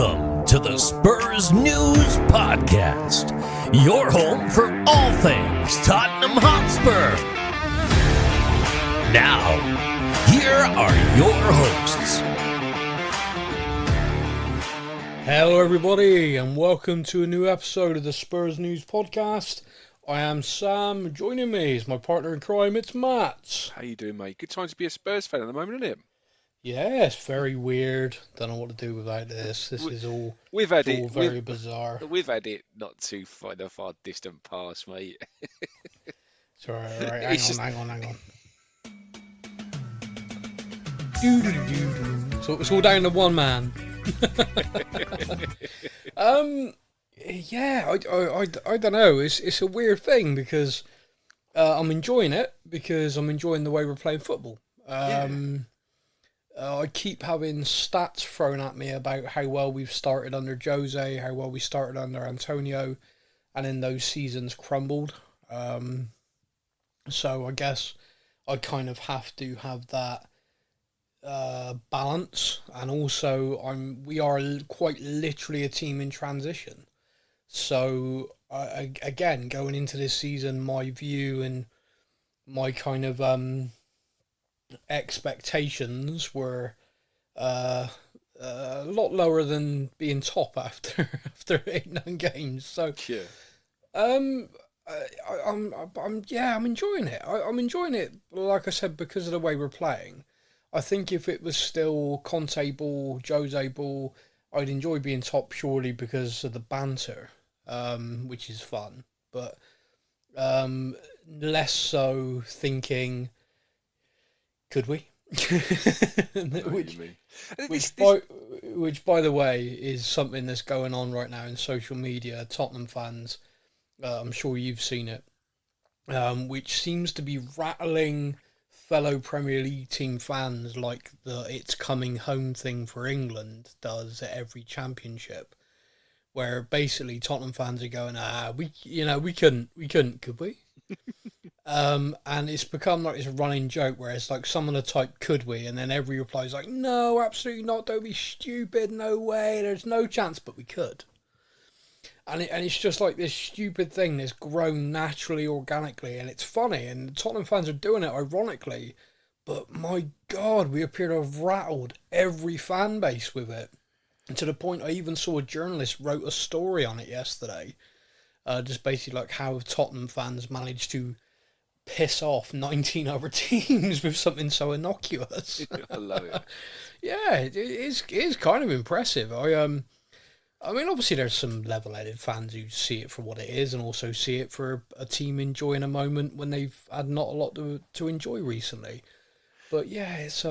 Welcome to the Spurs News Podcast, your home for all things Tottenham Hotspur. Now, here are your hosts. Hello everybody and welcome to a new episode of the Spurs News Podcast. I am Sam. Joining me is my partner in crime, it's Matt. How you doing, mate? Good time to be a Spurs fan at the moment, isn't it? Yeah, it's very weird. Don't know what to do without this. Is all very bizarre. We've had it not too far distant past, mate. It's alright. Hang on. So it's all down to one man. Yeah, I don't know. It's a weird thing because I'm enjoying it because I'm enjoying the way we're playing football. I keep having stats thrown at me about how well we've started under Jose, how well we started under Antonio, and then those seasons crumbled. So I guess I kind of have to have that balance, and also we are quite literally a team in transition. So again, going into this season, my view and my kind of expectations were a lot lower than being top after 8-9 games. So yeah. I'm enjoying it. I'm enjoying it, like I said, because of the way we're playing. I think if it was still Conte ball, Jose ball, I'd enjoy being top purely because of the banter, which is fun. But less so thinking, could we? Which, by the way, is something that's going on right now in social media. Tottenham fans, I'm sure you've seen it, which seems to be rattling fellow Premier League team fans like the "it's coming home" thing for England does at every championship, where basically Tottenham fans are going, we couldn't, could we? And it's become like this running joke where it's like someone to type "could we," and then every reply is like, "No, absolutely not. Don't be stupid. No way. There's no chance, but we could." And it's just like this stupid thing that's grown naturally, organically, and it's funny. And Tottenham fans are doing it ironically, but my God, we appear to have rattled every fan base with it. And to the point I even saw a journalist wrote a story on it yesterday, just basically like how Tottenham fans managed to piss off 19 other teams with something so innocuous. I love it. Yeah, it is kind of impressive. I mean, obviously there's some level-headed fans who see it for what it is and also see it for a team enjoying a moment when they've had not a lot to enjoy recently. But yeah, it's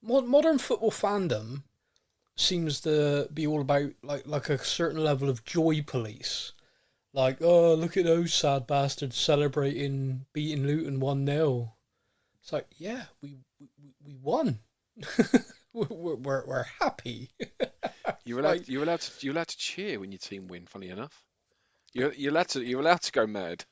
modern football fandom seems to be all about like a certain level of joy police. Like, oh, look at those sad bastards celebrating beating Luton 1-0. It's like, yeah, we won. we're happy. You're allowed to cheer when your team win. Funny enough, you're allowed to go mad.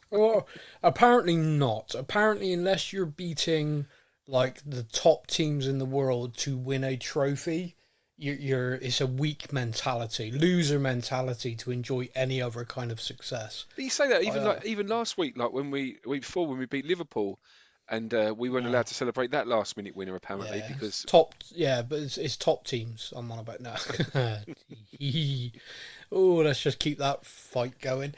Well, apparently not. Apparently, unless you're beating like the top teams in the world to win a trophy, it's a weak mentality, loser mentality to enjoy any other kind of success. But you say that even last week, like when we beat Liverpool, and we weren't allowed to celebrate that last minute winner apparently because top. Yeah, but it's top teams I'm on about now. Oh, let's just keep that fight going.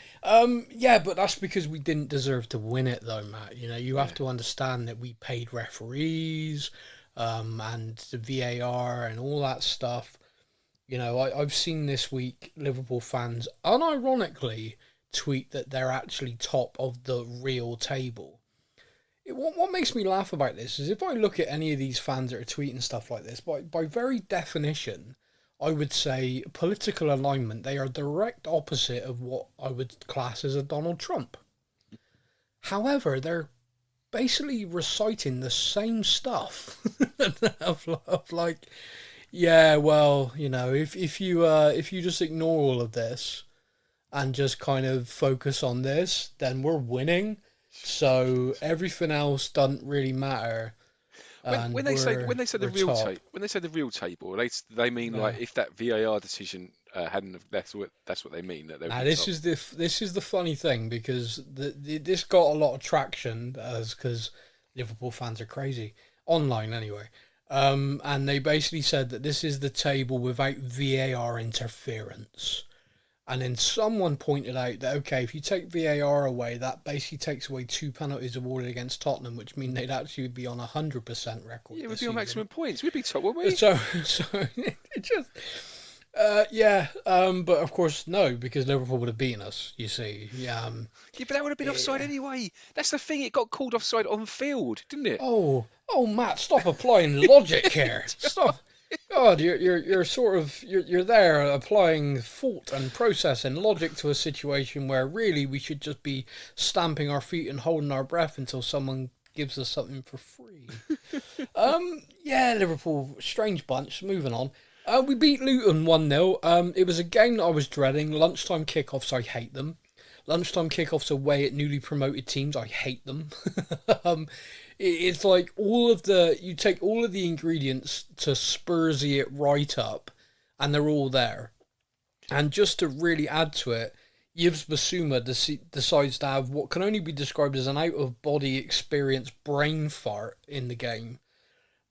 Yeah, but that's because we didn't deserve to win it though, Matt. You know, you have to understand that we paid referees, and the VAR and all that stuff. You know, I've seen this week Liverpool fans unironically tweet that they're actually top of the real table. What makes me laugh about this is if I look at any of these fans that are tweeting stuff like this, by very definition, I would say political alignment, they are direct opposite of what I would class as a Donald Trump. However, they're basically reciting the same stuff of like, yeah, well, you know, if you just ignore all of this and just kind of focus on this, then we're winning. So everything else doesn't really matter. And When they say we're the real top. when they say the real table, they mean like if that VAR decision hadn't have, that's what they mean, that they would Now be this top. is this is the funny thing, because this got a lot of traction as because Liverpool fans are crazy online anyway, and they basically said that this is the table without VAR interference, and then someone pointed out that okay, if you take VAR away, that basically takes away 2 penalties awarded against Tottenham, which mean they'd actually be on 100% record. Yeah, we'd this be on season. maximum points. We'd be top, wouldn't we? So it just. But of course no, because Liverpool would have beaten us. You see, Yeah, but that would have been offside anyway. That's the thing. It got called offside on field, didn't it? Oh, Matt, stop applying logic here. Stop. God, you're sort of you're there applying thought and process and logic to a situation where really we should just be stamping our feet and holding our breath until someone gives us something for free. Yeah, Liverpool, strange bunch. Moving on. We beat Luton 1-0. It was a game that I was dreading. Lunchtime kickoffs, I hate them. Lunchtime kickoffs away at newly promoted teams, I hate them. It's like you take all of the ingredients to Spursy it right up, and they're all there. And just to really add to it, Yves Bissouma decides to have what can only be described as an out-of-body experience brain fart in the game,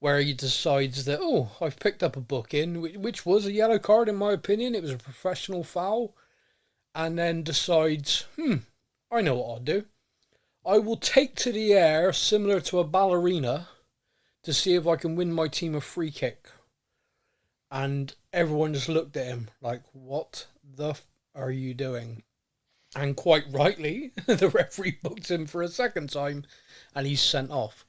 where he decides that, I've picked up a booking, which was a yellow card in my opinion. It was a professional foul. And then decides, I know what I'll do. I will take to the air, similar to a ballerina, to see if I can win my team a free kick. And everyone just looked at him like, what the are you doing? And quite rightly, the referee booked him for a second time, and he's sent off.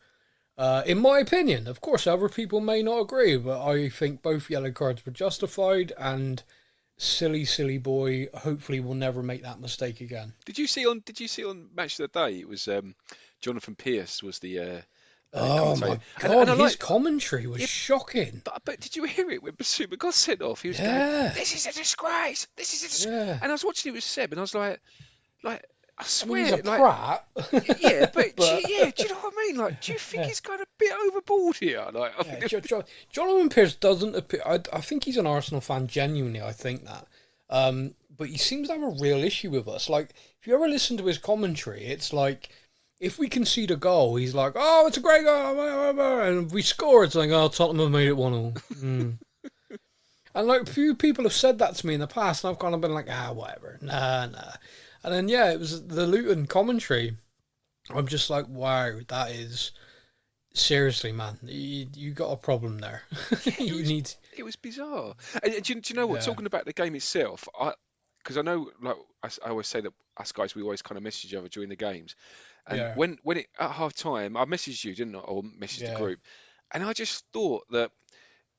In my opinion, of course, other people may not agree, but I think both yellow cards were justified, and silly boy hopefully will never make that mistake again. Did you see on Match of the Day? It was Jonathan Pearce was the Oh my commentator. God, his commentary was shocking. But did you hear it when Basuma got sent off? He was going, "This is a disgrace. This is a disgrace." Yeah. And I was watching it with Seb, and I was like, I swear, he's a prat. yeah, but do you know what I mean? Like, do you think he's gone a bit overboard here? Like, I think Jonathan Pearce doesn't appear. I think he's an Arsenal fan genuinely. I think that, but he seems to have a real issue with us. Like, if you ever listen to his commentary, it's like if we concede a goal, he's like, "Oh, it's a great goal," and if we score, it's like, "Oh, Tottenham have made it 1-0." And like a few people have said that to me in the past, and I've kind of been like, whatever, nah. And then, it was the Luton commentary. I'm just like, wow, that is... Seriously, man, you got a problem there. It was bizarre. And do you know what? Yeah. Talking about the game itself, because I know, like I always say that us guys, we always kind of message each other during the games. And when it at half time, I messaged you, didn't I? Or messaged the group. And I just thought that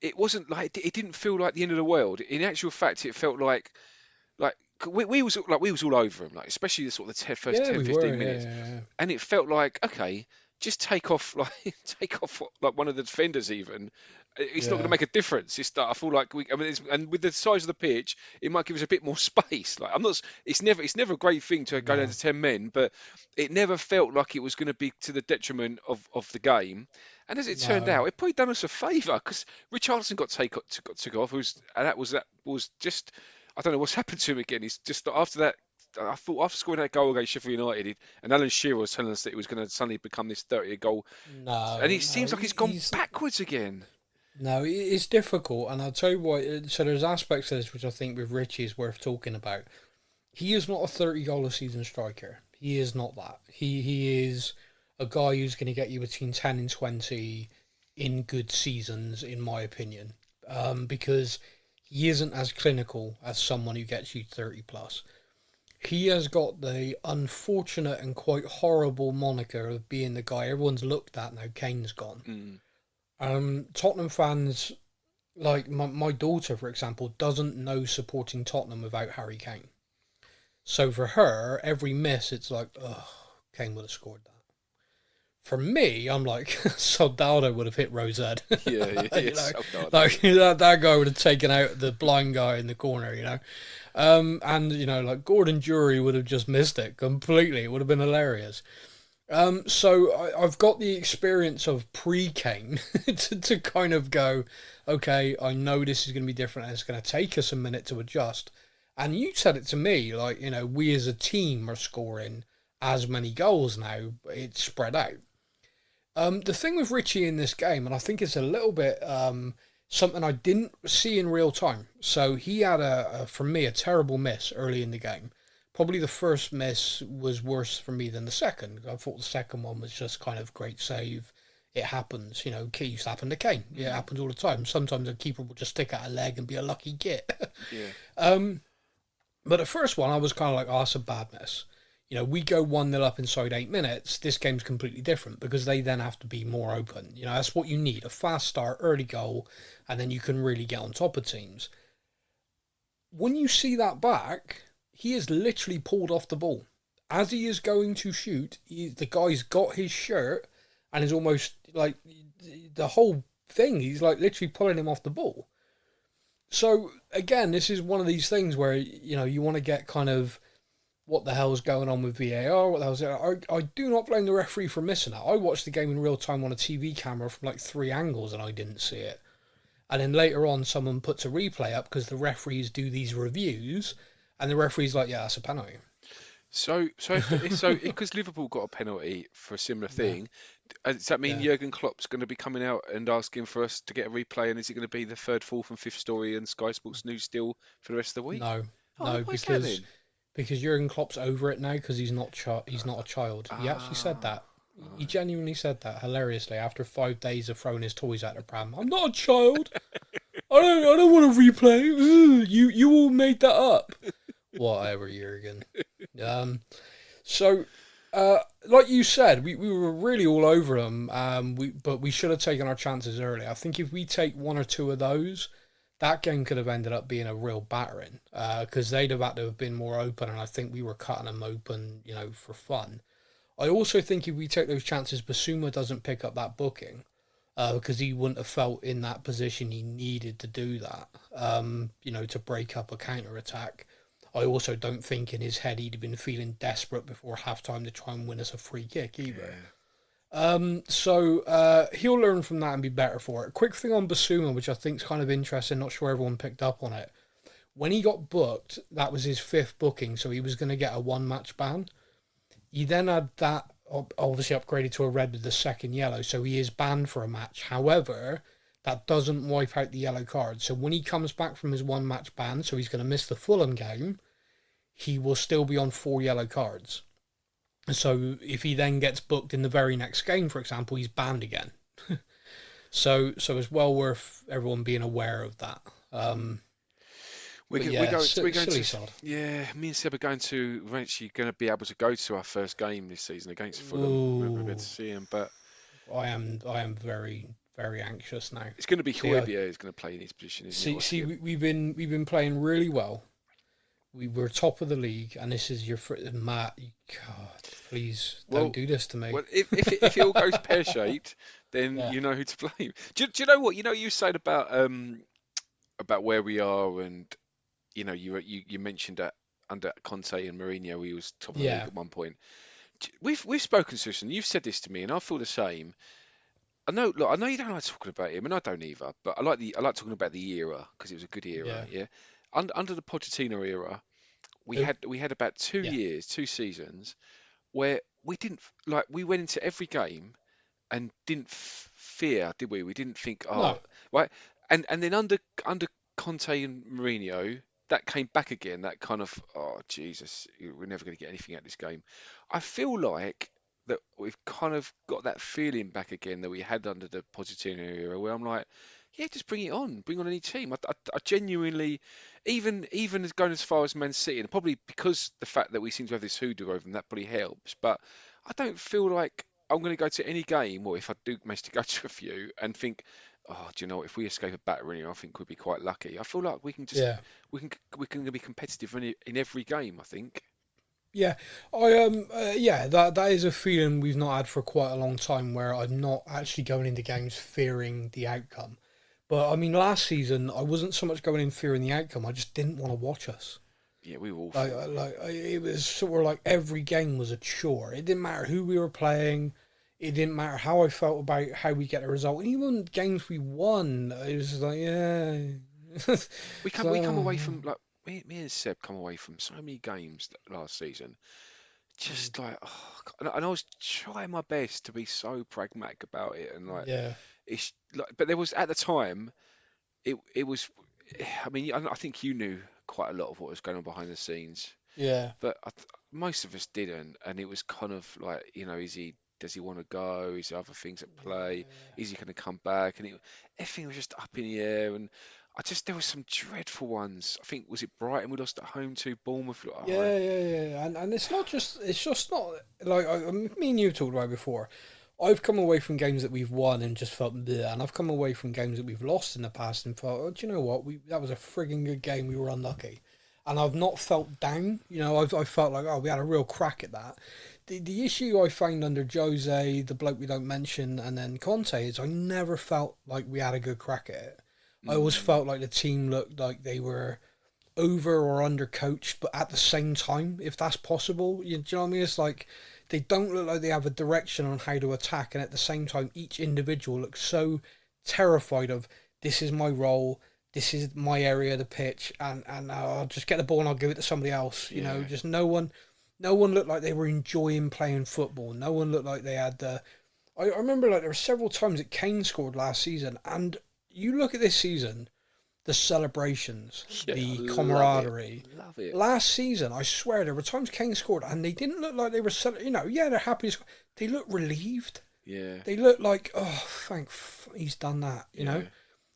it wasn't like... It didn't feel like the end of the world. In actual fact, it felt like we was all over him, like especially the sort of the first 10, 15 minutes, and it felt like, okay, just take off like one of the defenders even. It's not going to make a difference. I feel like and with the size of the pitch, it might give us a bit more space. Like it's never a great thing to go down to 10 men, but it never felt like it was going to be to the detriment of the game. And as it turned out, it probably done us a favour because Richarlison got took off, that was just. I don't know what's happened to him again. He's just after that. I thought after scoring that goal against Sheffield United, and Alan Shearer was telling us that it was going to suddenly become this 30 goal. And it seems like he's gone backwards again. No, it's difficult, and I'll tell you what. So there's aspects of this which I think with Richie is worth talking about. He is not a 30-goal a season striker. He is not that. He is a guy who's going to get you between 10 and 20 in good seasons, in my opinion, because he isn't as clinical as someone who gets you 30 plus. He has got the unfortunate and quite horrible moniker of being the guy everyone's looked at now Kane's gone. Tottenham fans, like my daughter, for example, doesn't know supporting Tottenham without Harry Kane. So for her, every miss, it's like, Kane would have scored that. For me, I'm like, Soldado would have hit Rosette. Yeah. Like that guy would have taken out the blind guy in the corner, and like Gordon Jury would have just missed it completely. It would have been hilarious. So I've got the experience of pre-Kane to kind of go, okay, I know this is going to be different and it's going to take us a minute to adjust. And you said it to me, like, we as a team are scoring as many goals now, but it's spread out. The thing with Richie in this game, and I think it's a little bit something I didn't see in real time. So he had, for me, a terrible miss early in the game. Probably the first miss was worse for me than the second. I thought the second one was just kind of great save. It happens, it used to happen to Kane. It happens all the time. Sometimes a keeper will just stick out a leg and be a lucky git. Yeah. But the first one, I was kind of like, oh, that's a bad miss. We go 1-0 up inside 8 minutes. This game's completely different because they then have to be more open. That's what you need. A fast start, early goal, and then you can really get on top of teams. When you see that back, he is literally pulled off the ball. As he is going to shoot, the guy's got his shirt and is almost like the whole thing. He's like literally pulling him off the ball. So again, this is one of these things where, you want to get kind of what the hell's going on with VAR, what the hell's I do not blame the referee for missing that. I watched the game in real time on a TV camera from like 3 angles and I didn't see it. And then later on, someone puts a replay up because the referees do these reviews. And the referee's like, yeah, that's a penalty. So because Liverpool got a penalty for a similar thing, does that mean Jurgen Klopp's going to be coming out and asking for us to get a replay? And is it going to be the 3rd, 4th, and 5th story in Sky Sports News still for the rest of the week? No, because Jurgen Klopp's over it now because he's not a child. He actually said that. He genuinely said that hilariously after 5 days of throwing his toys at the pram. I'm not a child. I don't want to replay. Ugh, you all made that up. Whatever, Jurgen. So, like you said, we were really all over them. But we should have taken our chances early. I think if we take 1 or 2 of those, that game could have ended up being a real battering. Because they'd have had to have been more open, and I think we were cutting them open, for fun. I also think if we take those chances, Basuma doesn't pick up that booking. Because he wouldn't have felt in that position he needed to do that, to break up a counter-attack. I also don't think in his head he'd have been feeling desperate before half-time to try and win us a free kick either. Yeah. So he'll learn from that and be better for it. Quick thing on Basuma, which I think is kind of interesting, not sure everyone picked up on it. When he got booked, that was his 5th booking, so he was going to get a 1-match ban. He then had that obviously upgraded to a red with the 2nd yellow, so he is banned for a match. However, that doesn't wipe out the yellow card. So when he comes back from his 1-match ban, so he's going to miss the Fulham game, he will still be on 4 yellow cards. So if he then gets booked in the very next game, for example, he's banned again. so it's well worth everyone being aware of that. We're going to, me and Seb are eventually going to be able to go to our first game this season against Fulham. We're going to see him, but I am very, very anxious now. It's going to be Højbjerg who's going to play in his position. We've been playing really well. We were top of the league, and this is your Matt. God, please don't do this to me. Well, if it all goes pear-shaped, then you know who to blame. Do you know what? You said about where we are, and you mentioned that under Conte and Mourinho, he was top of the league at one point. We've spoken, Susan. You've said this to me, and I feel the same. I know you don't like talking about him, and I don't either. But I like talking about the era because it was a good era. Yeah. Under the Pochettino era, we had about 2 years, 2 seasons, where we went into every game and didn't fear, did we? We didn't think, right. And then under Conte and Mourinho, that came back again. That kind of, oh Jesus, we're never going to get anything out of this game. I feel like that we've kind of got that feeling back again that we had under the Pochettino era, where I'm like, yeah, just bring on any team. I genuinely, even as going as far as Man City, and probably because the fact that we seem to have this hoodoo over them, that probably helps. But I don't feel like I'm going to go to any game, or if I do manage to go to a few, and think, oh, do you know what? If we escape a battering, I think we'd be quite lucky. I feel like we can just we can be competitive in every game. I think. Yeah, that is a feeling we've not had for quite a long time, where I'm not actually going into games fearing the outcome. But I mean, last season I wasn't so much going in fearing the outcome. I just didn't want to watch us. Yeah, we were awful. It was sort of like every game was a chore. It didn't matter who we were playing. It didn't matter how I felt about how we get a result. And even games we won, it was like, yeah. We come away from like me and Seb come away from so many games last season. Just like, oh, God. And I was trying my best to be so pragmatic about it, and like Yeah, it's like, but there was at the time, it was. I mean, I think you knew quite a lot of what was going on behind the scenes, yeah, but most of us didn't, and it was kind of like, does he want to go? Is there other things at play? Is he going to come back? And everything was just up in the air, and there was some dreadful ones. I think was it Brighton we lost at home to Bournemouth. Oh, yeah. And it's just not like me and you talked about before. I've come away from games that we've won and just felt bleh, and I've come away from games that we've lost in the past and thought, oh, do you know what? That was a frigging good game. We were unlucky, and I've not felt down. I've felt like, oh, we had a real crack at that. The issue I found under Jose, the bloke we don't mention, and then Conte is I never felt like we had a good crack at it. I always felt like the team looked like they were over or under coached, but at the same time, if that's possible, do you know what I mean? It's like they don't look like they have a direction on how to attack, and at the same time, each individual looks so terrified of this is my role, this is my area of the pitch, and I'll just get the ball and I'll give it to somebody else. Just no one looked like they were enjoying playing football. No one looked like they had the. I remember like there were several times that Kane scored last season, and you look at this season, the celebrations, the camaraderie. Love it. Last season, I swear, there were times Kane scored and they didn't look like they were, they're happy. They look relieved. Yeah. They look like, oh, he's done that, you know?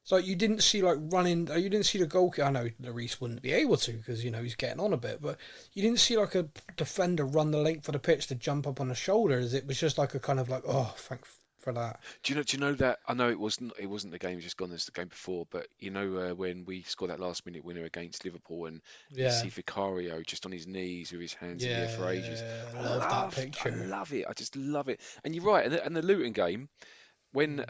It's like you didn't see like running, you didn't see the goalkeeper. I know Lloris wouldn't be able to because, he's getting on a bit, but you didn't see like a defender run the length of the pitch to jump up on the shoulders. It was just like a kind of like, oh, thank for that. Do you know that? I know it wasn't the game just gone as the game before, but when we scored that last minute winner against Liverpool and you see Vicario just on his knees with his hands in the air for ages. I love that picture. I love it. I just love it. And you're right. And the Luton game, when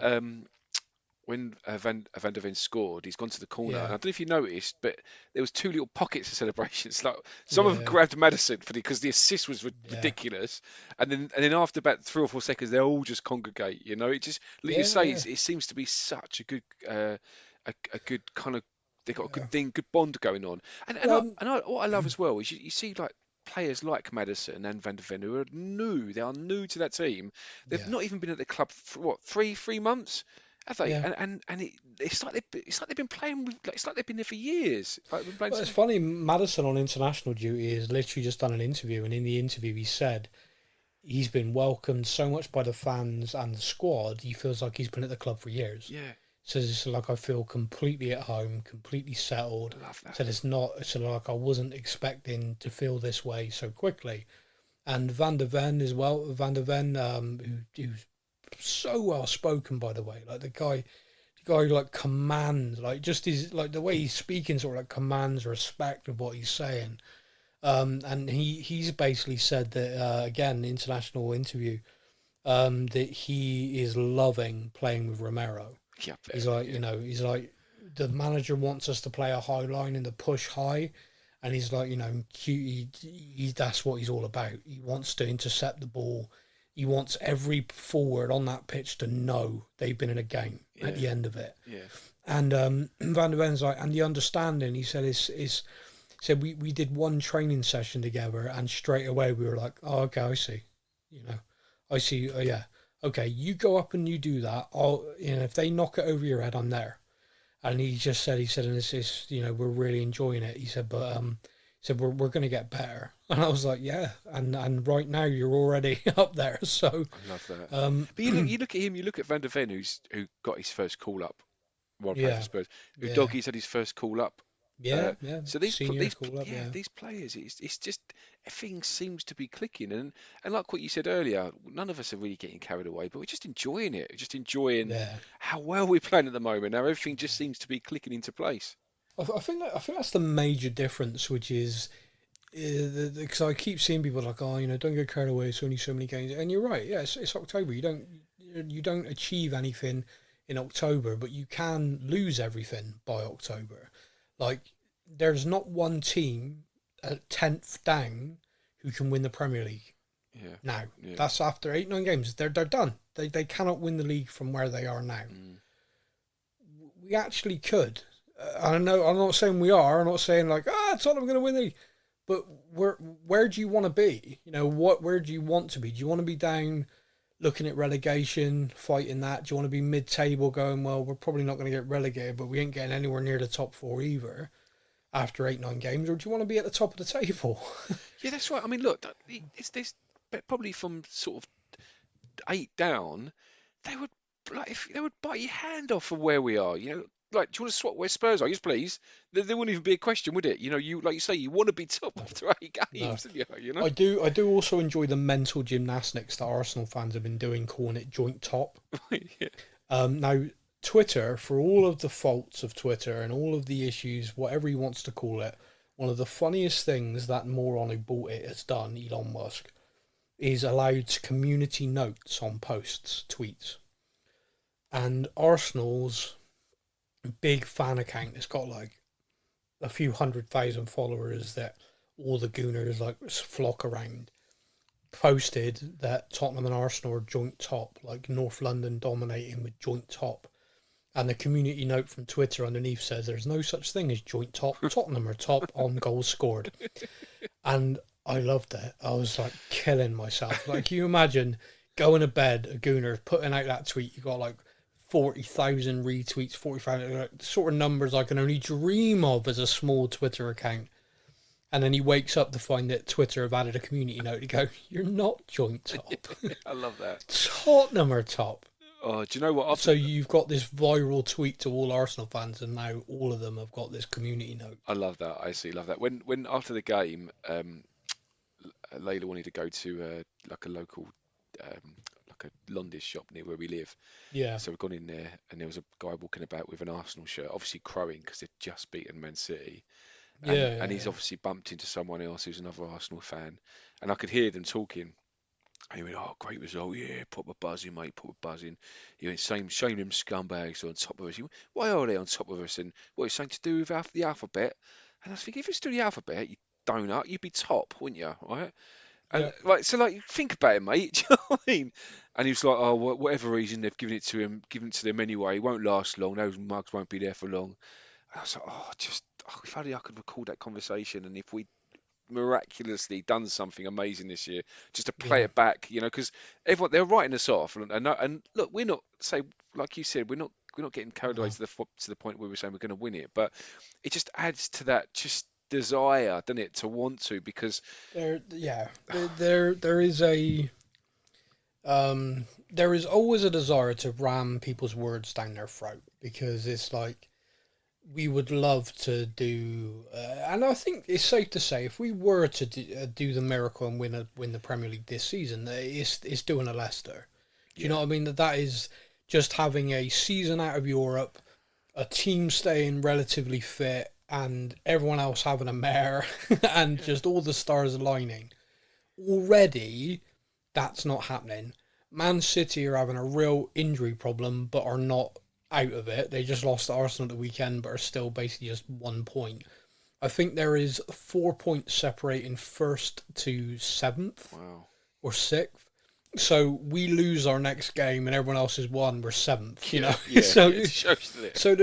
Van der Ven scored, he's gone to the corner. And I don't know if you noticed, but there was two little pockets of celebrations. Like some of them grabbed Maddison because the assist was ridiculous, and then after about 3 or 4 seconds, they all just congregate. It just like you say, it seems to be such a good a good kind of they've got a good thing, good bond going on. What I love as well is you see like players like Maddison and Van der Ven who are new. They are new to that team. They've not even been at the club for what 3 months. Have they? Yeah. And it's like they've been playing with, it's like they've been there for years. It's funny. Maddison on international duty has literally just done an interview, and in the interview he said he's been welcomed so much by the fans and the squad. He feels like he's been at the club for years. Yeah. So it's like I feel completely at home, completely settled. I love that. So it's not. So like I wasn't expecting to feel this way so quickly. And Van der Ven as well. Van der Ven, who's so well spoken, by the way. Like the guy like commands, like just his like the way he's speaking sort of like commands respect of what he's saying. And he's basically said that again, international interview, that he is loving playing with Romero. Yeah, he's like he's like the manager wants us to play a high line and to push high. And he's like, that's what he's all about. He wants to intercept the ball. He wants every forward on that pitch to know they've been in a game at the end of it. Yeah. And Van der Ven's like, and the understanding, he said, said we did one training session together, and straight away we were like, oh, okay, I see. I see. Yeah. Okay, you go up and you do that. If they knock it over your head, I'm there. And he said, and it's we're really enjoying it. He said, but he said we're going to get better. And I was like, yeah, and right now you're already up there. So I love that. But you look at him, you look at Van der Ven, who got his first call up while playing for Spurs. Doggy's had his first call up. Yeah. So these players, it's just everything seems to be clicking, and like what you said earlier, none of us are really getting carried away, but we're just enjoying it. We're just enjoying how well we're playing at the moment. Now everything just seems to be clicking into place. I think that's the major difference, which is because I keep seeing people like, don't get carried away. It's only so many games, and you're right. Yeah, it's October. You don't achieve anything in October, but you can lose everything by October. Like, there's not one team 10th down who can win the Premier League. Yeah. Now, Yeah. that's after 8-9 games. They're done. They cannot win the league from where they are now. We actually could. I know. I'm not saying we are. I'm not saying like, Tottenham going to win the league. But where do you want to be? You know, where do you want to be? Do you want to be down, looking at relegation, fighting that? Do you want to be mid-table, going, well, we're probably not going to get relegated, but we ain't getting anywhere near the top 4 either after 8-9 games? Or do you want to be at the top of the table? Yeah, that's right. I mean, look, it's this probably from sort of 8 down, they would they would bite your hand off for where we are. You know, like, do you want to swap where Spurs are? Yes, please. There wouldn't even be a question, would it? You know, you like you say, you want to be top after 8 games, No. don't you? You know? I do also enjoy the mental gymnastics that Arsenal fans have been doing, calling it joint top. Yeah. Now, Twitter, for all of the faults of Twitter and all of the issues, whatever he wants to call it, one of the funniest things that moron who bought it has done, Elon Musk, is allowed community notes on posts, tweets. And Arsenal's big fan account has got like a few 100,000 followers that all the gooners like flock around, posted that Tottenham and Arsenal are joint top, like North London dominating with joint top. And the community note from Twitter underneath says there's no such thing as joint top. Tottenham are top on goals scored. And I loved it. I was like killing myself. Like, can you imagine going to bed, a gooner, putting out that tweet? You got like 40,000 retweets, 45,000, sort of numbers I can only dream of as a small Twitter account. And then he wakes up to find that Twitter have added a community note to go, you're not joint top. I love that. Tottenham are top. Oh, do you know what? So you've got this viral tweet to all Arsenal fans, and now all of them have got this community note. I love that. I see, love that. When after the game, Layla wanted to go to like a local, like a Londis shop near where we live. Yeah. So we've gone in there, and there was a guy walking about with an Arsenal shirt, obviously crowing because they'd just beaten Man City. And he's obviously bumped into someone else who's another Arsenal fan, and I could hear them talking. And he went, "Oh, great result, yeah, put a buzz in, mate, put a buzz in." He went, "Shame them scumbags are on top of us." He went, "Why are they on top of us? And what, it's something to do with the alphabet?" And I was thinking, if it's to do with the alphabet, you donut, you'd be top, wouldn't you, right? And like, so like, think about it, mate. Do you know what I mean? And he was like, "Oh, whatever reason they've given it to him, given it to them anyway. It won't last long. Those mugs won't be there for long." And I was like, if only I could record that conversation, and if we miraculously done something amazing this year, just to play it back, you know, because everyone, they're writing us off, and look, we're not, say, like you said, we're not getting carried away to the point where we're saying we're going to win it, but it just adds to that just desire, doesn't it, to want to, because there is there is always a desire to ram people's words down their throat, because it's like, we would love to do, and I think it's safe to say, if we were to do the miracle and win the Premier League this season, it's doing a Leicester. Do you know what I mean? That is just having a season out of Europe, a team staying relatively fit, and everyone else having a mare, and just all the stars aligning. Already, that's not happening. Man City are having a real injury problem, but are not out of it. They just lost to Arsenal at the weekend, but are still basically just 1 point. I think there is 4 points separating first to 7th. Wow. Or 6th. So we lose our next game and everyone else is 1, we're 7th, you know. So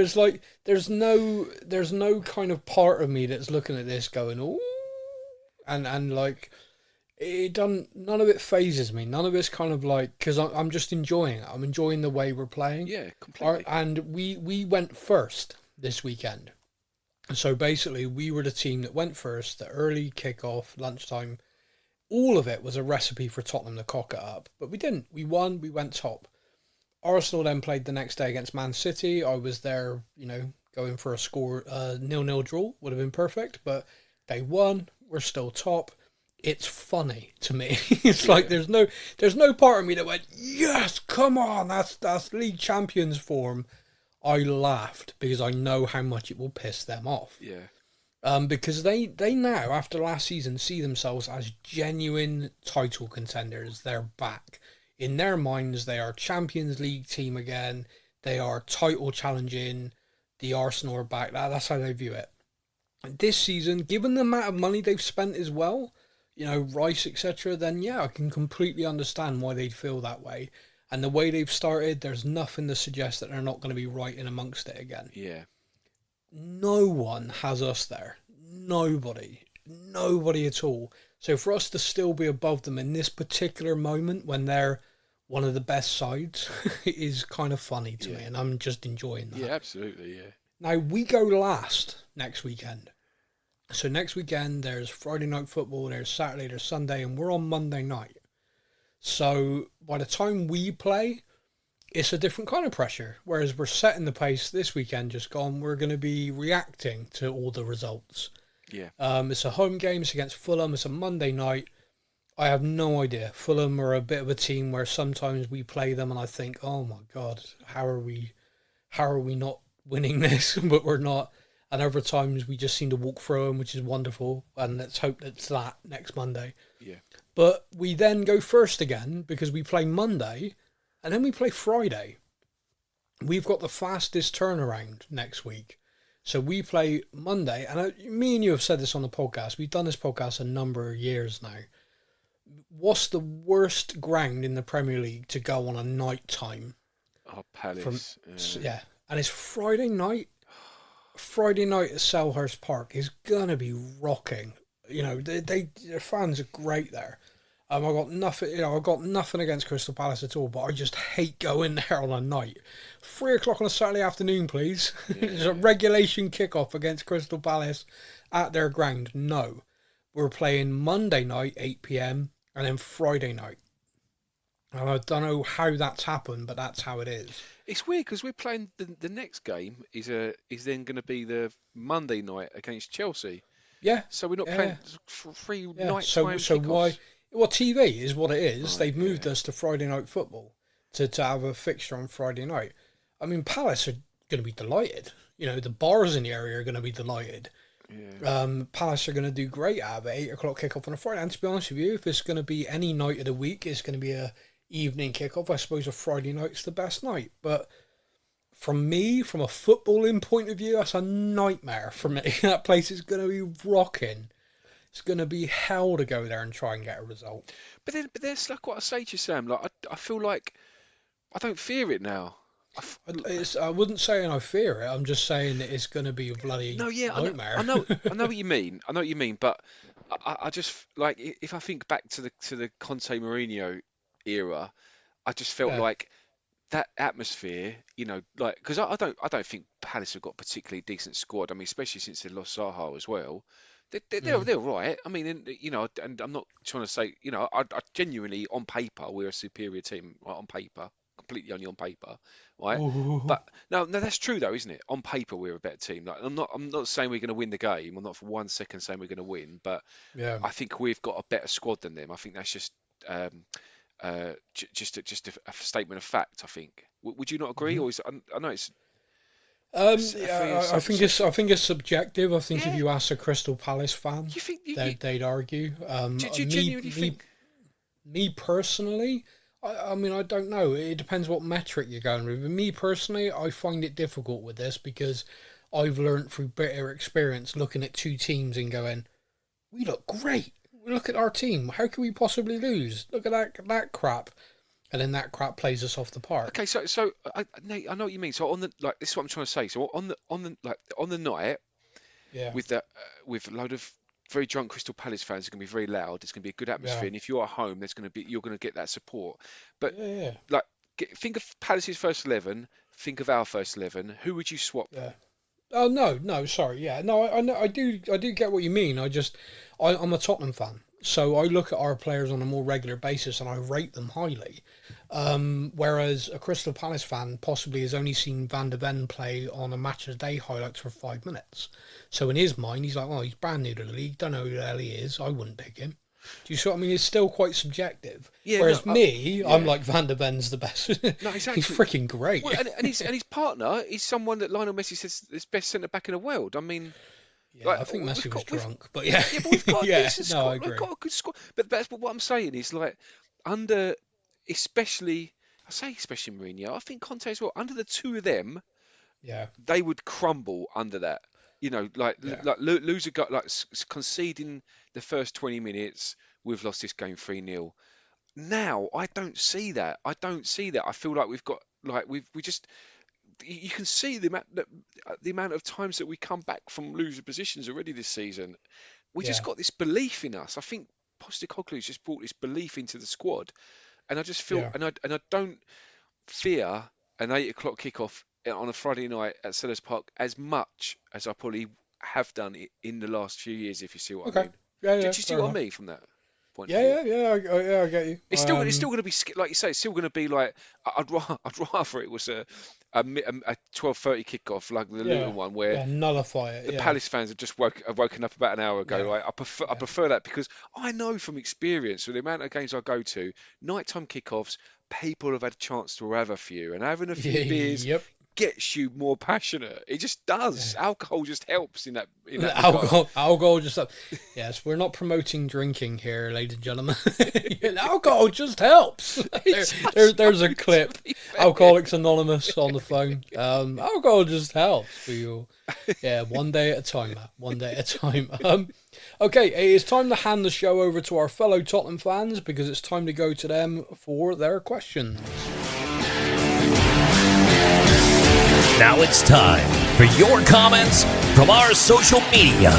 there's no kind of part of me that's looking at this going, "Ooh," and like, none of it phases me. None of it's kind of like, because I'm just enjoying it. I'm enjoying the way we're playing. Yeah, completely. And we went first this weekend. So basically, we were the team that went first. The early kickoff, lunchtime, all of it was a recipe for Tottenham to cock it up. But we didn't. We won. We went top. Arsenal then played the next day against Man City. I was there, you know, going for a score, 0-0 draw. Would have been perfect. But they won. We're still top. It's funny to me. It's like there's no part of me that went, "Yes, come on, that's league champions form." I laughed because I know how much it will piss them off. Yeah. Because they now, after last season, see themselves as genuine title contenders. They're back. In their minds, they are Champions League team again. They are title challenging. The Arsenal are back. That's how they view it. This season, given the amount of money they've spent as well, Rice, etc., then yeah, I can completely understand why they'd feel that way. And the way they've started, there's nothing to suggest that they're not going to be right in amongst it again. Yeah. No one has us there. Nobody. Nobody at all. So for us to still be above them in this particular moment when they're one of the best sides is kind of funny to me, and I'm just enjoying that. Yeah, absolutely, yeah. Now, we go last next weekend. So next weekend, there's Friday night football, there's Saturday, there's Sunday, and we're on Monday night. So by the time we play, it's a different kind of pressure. Whereas we're setting the pace this weekend, just gone, we're going to be reacting to all the results. Yeah. It's a home game, it's against Fulham, it's a Monday night. I have no idea. Fulham are a bit of a team where sometimes we play them and I think, oh my God, how are we not winning this? But we're not. And other times we just seem to walk through them, which is wonderful. And let's hope it's that next Monday. Yeah. But we then go first again because we play Monday and then we play Friday. We've got the fastest turnaround next week. So we play Monday. And me and you have said this on the podcast. We've done this podcast a number of years now. What's the worst ground in the Premier League to go on a night time? Oh, Palace. Yeah. And it's Friday night. Friday night at Selhurst Park is gonna be rocking. Their fans are great there. I got nothing against Crystal Palace at all, but I just hate going there on a night. 3:00 on a Saturday afternoon, please. It's a regulation kickoff against Crystal Palace at their ground. No, we're playing Monday night 8 p.m. and then Friday night. And I don't know how that's happened, but that's how it is. It's weird because we're playing the next game is then going to be the Monday night against Chelsea. Yeah. So we're not playing three night so time so kickoffs. why? Well, TV is what it is. Right, They've moved us to Friday night football to have a fixture on Friday night. I mean, Palace are going to be delighted. The bars in the area are going to be delighted. Yeah. Palace are going to do great out of it. 8:00 kickoff on a Friday. And to be honest with you, if it's going to be any night of the week, it's going to be a evening kickoff. I suppose a Friday night's the best night. But from a footballing point of view, that's a nightmare for me. That place is going to be rocking. It's going to be hell to go there and try and get a result. But there's like what I say to you, Sam. Like I feel like I don't fear it now. I wouldn't say I fear it. I'm just saying that it's going to be a bloody nightmare. I know what you mean. I know what you mean. But I just like if I think back to the Conte Mourinho era, I just felt like that atmosphere. Because I don't think Palace have got a particularly decent squad. I mean, especially since they lost Zaha as well. They're right. I mean, and I'm not trying to say, I genuinely on paper we're a superior team, right, on paper, completely only on paper, right? Ooh. But no, that's true though, isn't it? On paper we're a better team. Like, I'm not saying we're going to win the game. I'm not for 1 second saying we're going to win, but I think we've got a better squad than them. I think that's just a statement of fact. I think. Would you not agree? Or I know it's. I think it's subjective. I think if you ask a Crystal Palace fan, they'd argue. Do you genuinely think? Me personally, I mean, I don't know. It depends what metric you're going with. Me personally, I find it difficult with this because I've learnt through bitter experience looking at two teams and going, we look great. Look at our team. How can we possibly lose? Look at that crap. And then that crap plays us off the park. Okay, so Nate, I know what you mean. So on the this is what I'm trying to say. So on the night, with a load of very drunk Crystal Palace fans, it's going to be very loud. It's going to be a good atmosphere, and if you're at home, you're going to get that support. But think of Palace's first 11. Think of our first 11. Who would you swap? Yeah. Oh no, sorry. Yeah, no, I know, I do get what you mean. I'm a Tottenham fan. So I look at our players on a more regular basis and I rate them highly. Whereas a Crystal Palace fan possibly has only seen Van de Ven play on a match of the day highlights for 5 minutes. So in his mind, he's like, oh, he's brand new to the league. Don't know who the hell he is. I wouldn't pick him. Do you see what I mean? It's still quite subjective. Yeah, whereas I'm like, Van de Ven's the best. No, exactly. He's freaking great. Well, and his partner is someone that Lionel Messi says is best centre back in the world. I mean. Yeah, I think Messi was drunk, but yeah. Yeah, but we've got I agree. We've got a good squad. But what I'm saying is, like, especially Mourinho, I think Conte as well, under the two of them, they would crumble under that. You know, lose a gut, conceding the first 20 minutes. We've lost this game 3-0. Now I don't see that. I feel like we've got we just you can see the amount of times that we come back from losing positions already this season. We just got this belief in us. I think Postecoglou's just brought this belief into the squad, and I just feel and I don't fear an 8 o'clock kickoff on a Friday night at Sellers Park as much as I probably have done it in the last few years. If you see what I mean. Yeah. Do you see what I mean from that? I get you. It's still going to be like you say. It's still going to be like I'd rather it was a 12:30 kickoff like the Luton one where nullify it. The Palace fans have just woken up about an hour ago. Right? I prefer that because I know from experience with the amount of games I go to, nighttime kickoffs, people have had a chance to have a few, and having a few beers gets you more passionate. It just does. Yeah. Alcohol just helps in that. Alcohol just helps. Yes, we're not promoting drinking here, ladies and gentlemen. Alcohol just helps. There's a clip. Alcoholics Anonymous on the phone. Alcohol just helps for you. Yeah, one day at a time, Matt. One day at a time. Okay, it's time to hand the show over to our fellow Tottenham fans because it's time to go to them for their questions. Now it's time for your comments from our social media.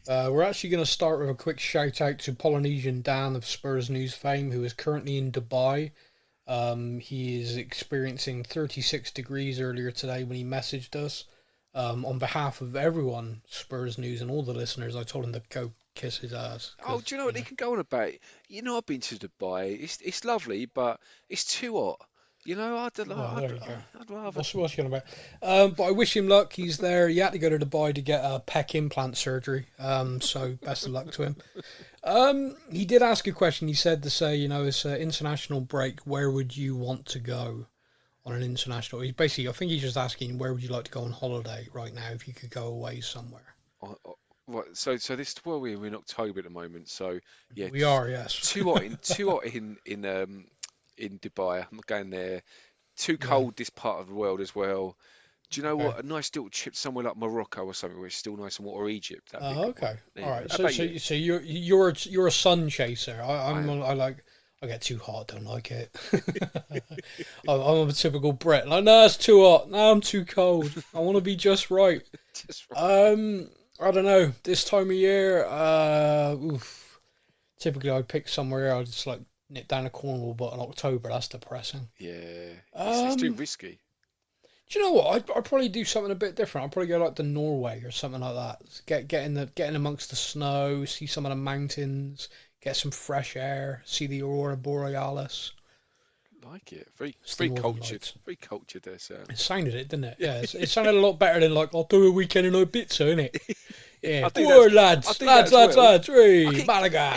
We're actually going to start with a quick shout out to Polynesian Dan of Spurs News fame, who is currently in Dubai. He is experiencing 36 degrees earlier today when he messaged us. On behalf of everyone, Spurs News and all the listeners, I told him to go kiss his ass. Oh, do you know what he can go on about? You know, I've been to Dubai. It's lovely, but it's too hot. You know, I'd rather. What's he on about? But I wish him luck. He's there. He had to go to Dubai to get a pec implant surgery. So best of luck to him. He did ask a question. He said to say, you know, it's an international break. Where would you want to go on an international? He's basically, I think he's just asking, where would you like to go on holiday right now if you could go away somewhere? Right, so this we're in October at the moment. So yeah, we are. Yes, too hot in Dubai. I'm not going there. Too cold this part of the world as well. Do you know what? A nice little trip somewhere like Morocco or something where it's still nice and warm, or Egypt. Okay. All right. So you're a sun chaser. I get too hot. Don't like it. I'm a typical Brit. Like, no, it's too hot. No, I'm too cold. I want to be just right. I don't know. This time of year, typically I'd pick somewhere. I'd just like nip down to Cornwall, but in October, that's depressing. Yeah, it's too risky. Do you know what? I'd probably do something a bit different. I'd probably go like to Norway or something like that. Get in amongst the snow, see some of the mountains, get some fresh air, see the Aurora Borealis. Like it. Very cultured. Very cultured there, sir. It sounded it, didn't it? Yeah, it sounded a lot better than like, I'll do a weekend in Ibiza, innit? Yeah, poor lads, Malaga.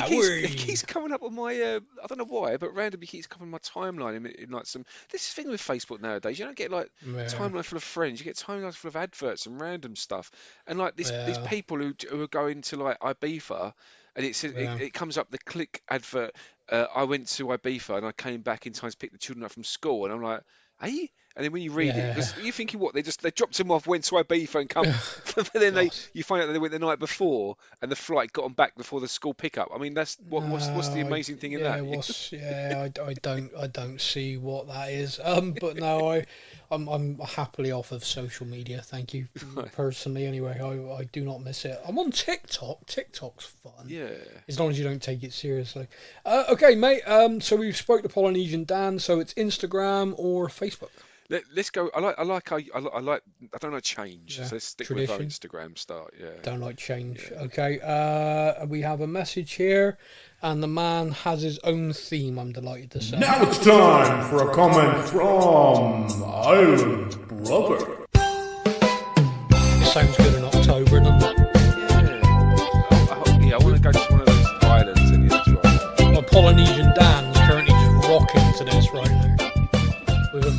It keeps coming up on my, I don't know why, but randomly keeps coming on my timeline in like some. This thing with Facebook nowadays, you don't get like timeline full of friends, you get timelines full of adverts and random stuff, and like these people who are going to like Ibiza, and it comes up the click advert. I went to Ibiza and I came back in time to pick the children up from school, and I'm like, hey. And then when you read it, because you're thinking, what, they dropped him off, went to Ibiza and come, but then you find out that they went the night before, and the flight got them back before the school pickup. I mean, what's the amazing thing in that? I don't see what that is. But no, I'm happily off of social media. Thank you, personally. Anyway, I do not miss it. I'm on TikTok. TikTok's fun. Yeah. As long as you don't take it seriously. Okay, mate. So we've spoke to Polynesian Dan. So it's Instagram or Facebook. Let's go. I don't like change. So let's stick with our Instagram start. Yeah. Don't like change. Yeah. Okay. We have a message here, and the man has his own theme. I'm delighted to say. Now it's time for a comment from Island Brother. It sounds good in October, doesn't it? Yeah. I want to go to one of those islands and enjoy. My Polynesian Dan's currently just rocking to this right now. With a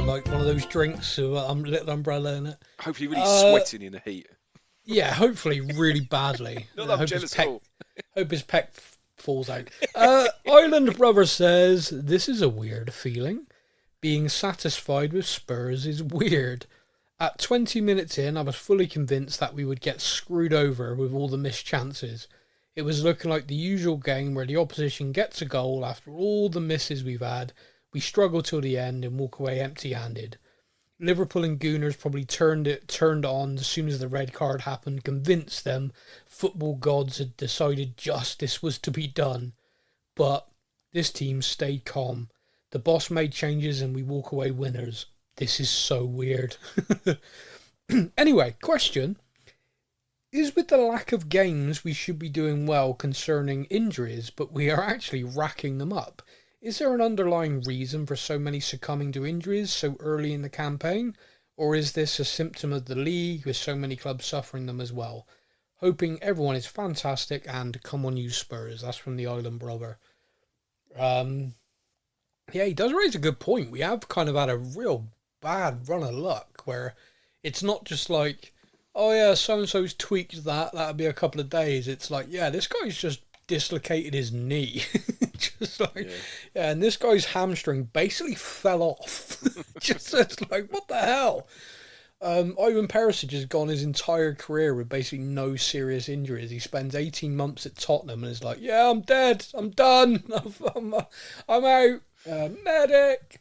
like one of those drinks with a little umbrella in it. Hopefully really sweating in the heat. Yeah, hopefully really badly. Not that I'm jealous at all. Hope his pec falls out. Island Brother says, this is a weird feeling. Being satisfied with Spurs is weird. At 20 minutes in, I was fully convinced that we would get screwed over with all the missed chances. It was looking like the usual game where the opposition gets a goal after all the misses we've had. We struggle till the end and walk away empty-handed. Liverpool and Gooners probably turned on as soon as the red card happened, convinced them football gods had decided justice was to be done. But this team stayed calm. The boss made changes and we walk away winners. This is so weird. Anyway, question. Is with the lack of games we should be doing well concerning injuries, but we are actually racking them up? Is there an underlying reason for so many succumbing to injuries so early in the campaign? Or is this a symptom of the league with so many clubs suffering them as well? Hoping everyone is fantastic and come on you Spurs. That's from the Island Brother. Yeah, he does raise a good point. We have kind of had a real bad run of luck where it's not just like, oh yeah, so-and-so's tweaked that'll be a couple of days. It's like, yeah, this guy's just dislocated his knee. Just like, yeah, and this guy's hamstring basically fell off. Just it's like, what the hell? Ivan Perisic has gone his entire career with basically no serious injuries. He spends 18 months at Tottenham and is like, yeah, I'm dead. I'm done. I'm out. Medic.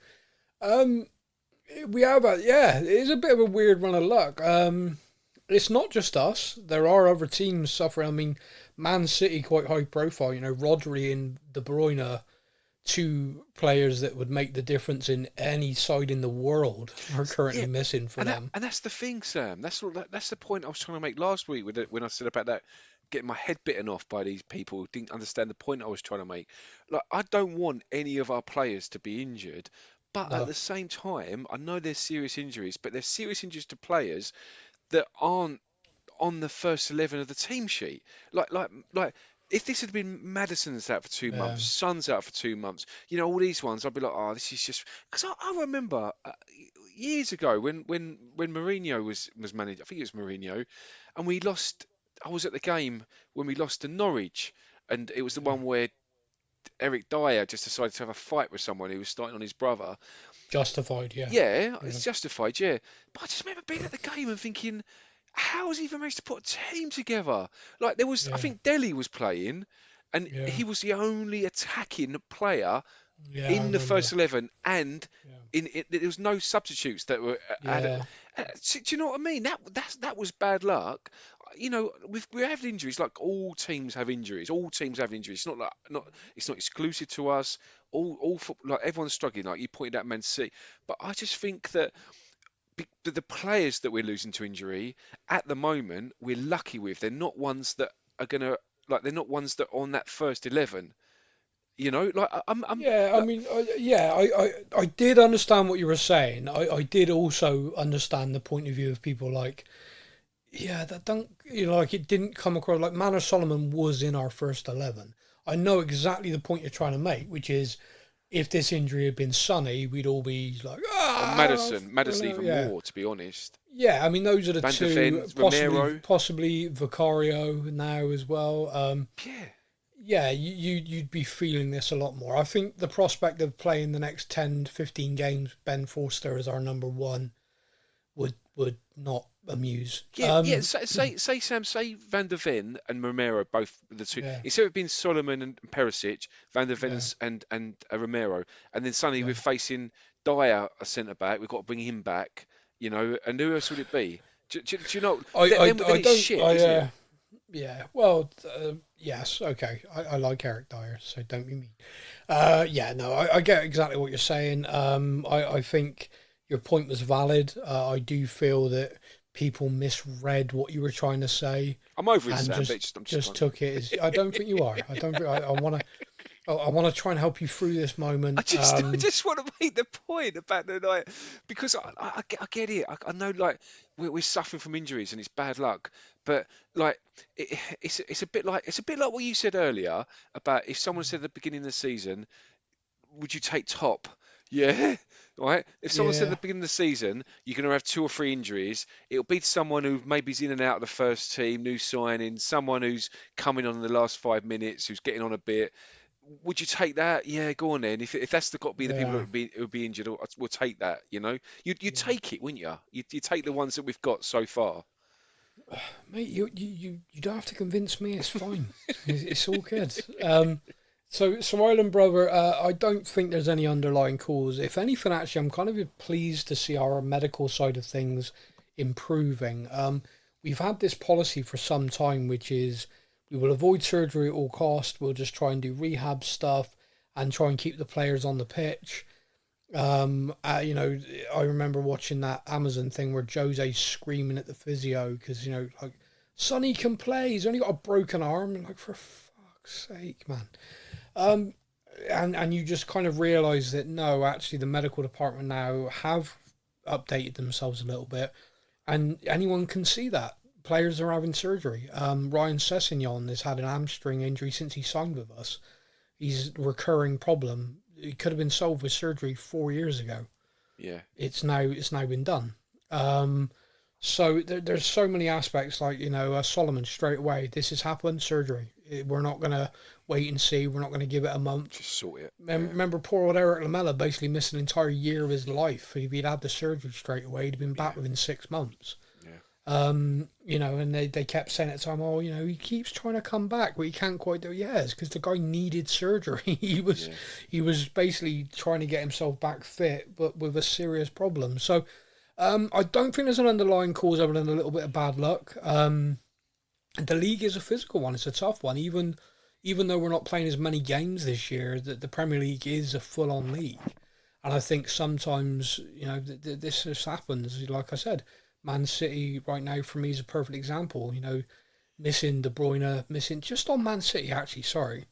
We have it is a bit of a weird run of luck. It's not just us. There are other teams suffering. I mean, Man City quite high profile. You know, Rodri and De Bruyne, two players that would make the difference in any side in the world, are currently missing for them. And that's the thing, Sam. That's the point I was trying to make last week when I said about that, getting my head bitten off by these people who didn't understand the point I was trying to make. Like, I don't want any of our players to be injured, but at the same time, I know there's serious injuries, but there's serious injuries to players that aren't on the first 11 of the team sheet. Like if this had been Maddison's out for 2 months, Son's out for 2 months, you know, all these ones, I'd be like, oh, this is just because I remember years ago when Mourinho was managed. I think it was Mourinho, and we lost. I was at the game when we lost to Norwich, and it was the one where Eric Dyer just decided to have a fight with someone who was starting on his brother. Justified, yeah. Yeah, it's justified, yeah. But I just remember being at the game and thinking, how has he even managed to put a team together? Like, there was, I think Delhi was playing, and he was the only attacking player in the first 11, and there was no substitutes that were added. Do you know what I mean? That was bad luck. You know, we have injuries. Like, all teams have injuries. All teams have injuries. It's it's not exclusive to us. Like, everyone's struggling. Like you pointed out, Man City. But I just think that the players that we're losing to injury at the moment, we're lucky with. They're not ones that are gonna they're not ones that are on that first 11. You know, like I did understand what you were saying. I did also understand the point of view of people like, that don't, like, it didn't come across like Manor Solomon was in our first 11. I know exactly the point you're trying to make, which is if this injury had been Sonny, we'd all be like, Maddison even more, to be honest. Yeah, I mean, those are the Van two. der Ven, Possibly Vicario now as well. You'd be feeling this a lot more. I think the prospect of playing the next 10 to 15 games, Ben Forster as our number one, would not amuse. Say Sam, say Van der Ven and Romero, both the two. Instead of it being Solomon and Perisic, Van der Ven and Romero, and then suddenly we're facing Dyer, a centre back. We've got to bring him back, you know. And who else would it be? Do you know? Yeah, well, yes, okay. I like Eric Dyer, so don't be mean. I get exactly what you're saying. I think your point was valid. I do feel that people misread what you were trying to say. I'm over it, Sam, just took it as. I don't think you are. I want to try and help you through this moment. I just want to make the point about the night, because I get it. I know, like, we're suffering from injuries and it's bad luck, but like it's a bit like what you said earlier about if someone said at the beginning of the season, would you take top? Yeah, right. If someone said at the beginning of the season you're going to have 2 or 3 injuries, it'll be someone who maybe's in and out of the first team, new signing, someone who's coming on in the last 5 minutes, who's getting on a bit. would you take that? Yeah, go on then. If that's got to be the people that would be injured, we'll take that. You take it, wouldn't you? You take the ones that we've got so far. Mate, you don't have to convince me. It's fine. It's all good. So Ireland, brother, I don't think there's any underlying cause. If anything, actually, I'm kind of pleased to see our medical side of things improving. We've had this policy for some time, which is we will avoid surgery at all cost. We'll just try and do rehab stuff and try and keep the players on the pitch. I remember watching that Amazon thing where Jose's screaming at the physio because, like, Sonny can play. He's only got a broken arm. And like, for fuck's sake, man. And you just kind of realise that, no, actually the medical department now have updated themselves a little bit. And anyone can see that. Players are having surgery. Ryan Sessegnon has had an hamstring injury since he signed with us. He's a recurring problem. It could have been solved with surgery 4 years ago. Yeah. It's now been done. So there's so many aspects, like, Solomon straight away. This has happened, surgery. We're not going to wait and see. We're not going to give it a month. Just sort it. Remember poor old Eric Lamela basically missed an entire year of his life. If he'd had the surgery straight away, he'd been back within 6 months. And they kept saying at the time, he keeps trying to come back, but he can't quite do it. Yeah, it's because the guy needed surgery. He was basically trying to get himself back fit, but with a serious problem. So I don't think there's an underlying cause other than a little bit of bad luck. The league is a physical one. It's a tough one. Even though we're not playing as many games this year, the Premier League is a full-on league. And I think sometimes, this just happens. Like I said, Man City right now for me is a perfect example. Missing De Bruyne, missing just on Man City actually. Sorry.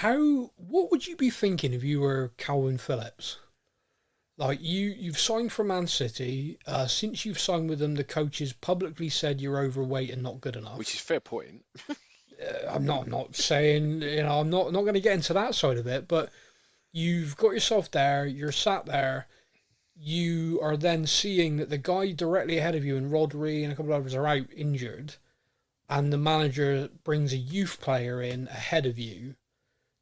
What would you be thinking if you were Calvin Phillips? Like you've signed for Man City. Since you've signed with them, the coaches publicly said you're overweight and not good enough. Which is fair point. I'm not saying, I'm not going to get into that side of it, but you've got yourself there. You're sat there. You are then seeing that the guy directly ahead of you and Rodri and a couple of others are out injured, and the manager brings a youth player in ahead of you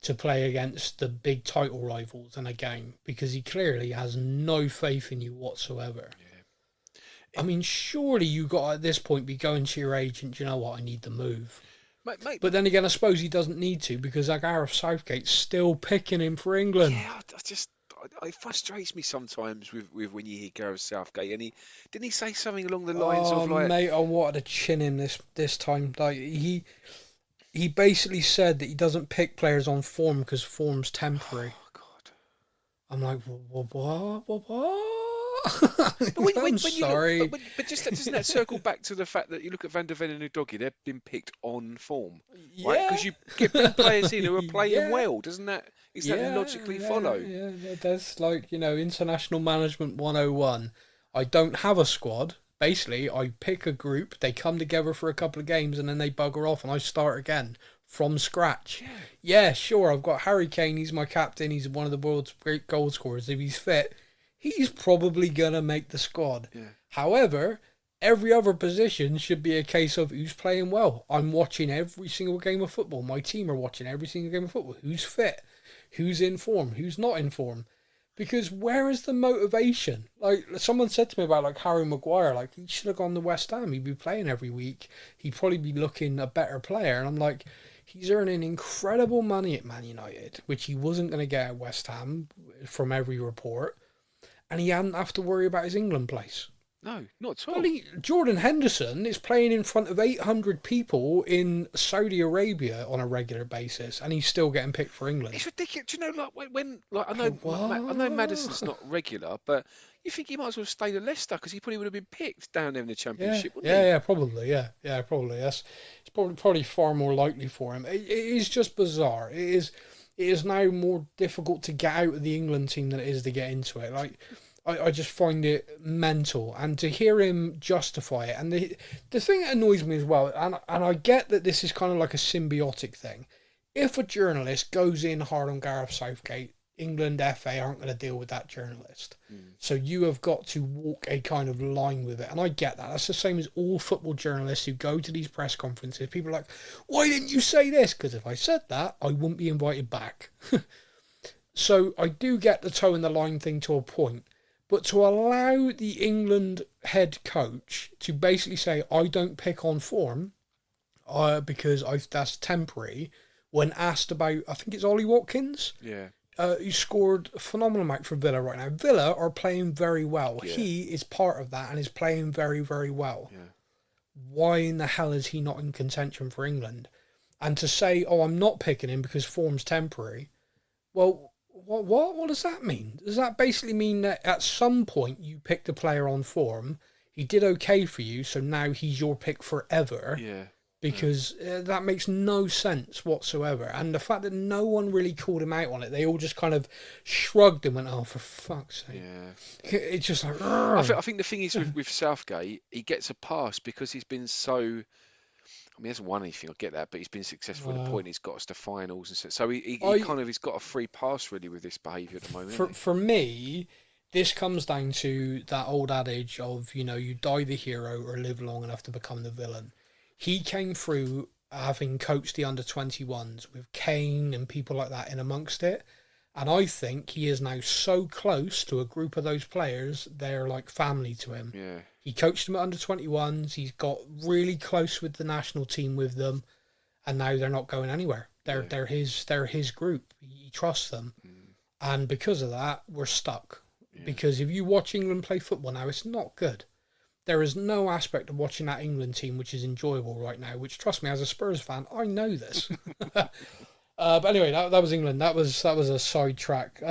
to play against the big title rivals in a game because he clearly has no faith in you whatsoever. Yeah. I mean, surely you got at this point be going to your agent, you know what, I need the move. Mate. But then again, I suppose he doesn't need to because Gareth Southgate's still picking him for England. Yeah, it frustrates me sometimes with when you hear Gareth Southgate, and didn't he say something along the lines of like, mate, I wanted to chin him this time. Like he basically said that he doesn't pick players on form because form's temporary. Oh God! I'm like, what? I'm sorry. But doesn't that circle back to the fact that you look at Van der Ven and Udogie, they've been picked on form, right? Because you get big players in who are playing well, doesn't that? Is that logically follow? Yeah, that's like, international management 101. I don't have a squad. Basically, I pick a group, they come together for a couple of games, and then they bugger off, and I start again from scratch. Yeah, sure, I've got Harry Kane, he's my captain, he's one of the world's great goal scorers. If he's fit, he's probably going to make the squad. Yeah. However, every other position should be a case of who's playing well. I'm watching every single game of football. My team are watching every single game of football. Who's fit? Who's in form? Who's not in form? Because where is the motivation? Like, someone said to me about, like, Harry Maguire, like, he should have gone to West Ham. He'd be playing every week. He'd probably be looking a better player. And I'm like, he's earning incredible money at Man United, which he wasn't going to get at West Ham from every report. And he hadn't have to worry about his England place. No, not at all. Well, Jordan Henderson is playing in front of 800 people in Saudi Arabia on a regular basis, and he's still getting picked for England. It's ridiculous. Do you know, I know Maddison's not regular, but you think he might as well stay at Leicester because he probably would have been picked down there in the Championship, wouldn't he? Yeah, probably. Yeah, probably. It's probably far more likely for him. It is just bizarre. It is now more difficult to get out of the England team than it is to get into it. Like, I just find it mental, and to hear him justify it, and the thing that annoys me as well, and I get that this is kind of like a symbiotic thing. If a journalist goes in hard on Gareth Southgate, England FA aren't going to deal with that journalist. So you have got to walk a kind of line with it. And I get that. That's the same as all football journalists who go to these press conferences. People are like, why didn't you say this? Because if I said that, I wouldn't be invited back. So I do get the toe in the line thing to a point. But to allow the England head coach to basically say, I don't pick on form because that's temporary, when asked about, I think it's Ollie Watkins? Yeah. Who scored a phenomenal amount for Villa right now. Villa are playing very well. Yeah. He is part of that and is playing very, very well. Yeah. Why in the hell is he not in contention for England? And to say, oh, I'm not picking him because form's temporary, well, what does that mean? Does that basically mean that at some point you picked a player on form, he did okay for you, so now he's your pick forever? Yeah. Because that makes no sense whatsoever. And the fact that no one really called him out on it, they all just kind of shrugged and went, oh, for fuck's sake. Yeah. It's just like... I think the thing is with Southgate, he gets a pass because he's been so... I mean, he hasn't won anything, I get that, but he's been successful at the point he's got us to finals. And so he's got a free pass, really, with this behaviour at the moment. For me, this comes down to that old adage of, you die the hero or live long enough to become the villain. He came through having coached the under-21s with Kane and people like that in amongst it. And I think he is now so close to a group of those players, they're like family to him. Yeah. He coached them at under-21s. He's got really close with the national team with them. And now they're not going anywhere. They're his group. He trusts them. And because of that, we're stuck. Yeah. Because if you watch England play football now, it's not good. There is no aspect of watching that England team which is enjoyable right now, which, trust me, as a Spurs fan, I know this. But anyway, that was England. That was a sidetrack.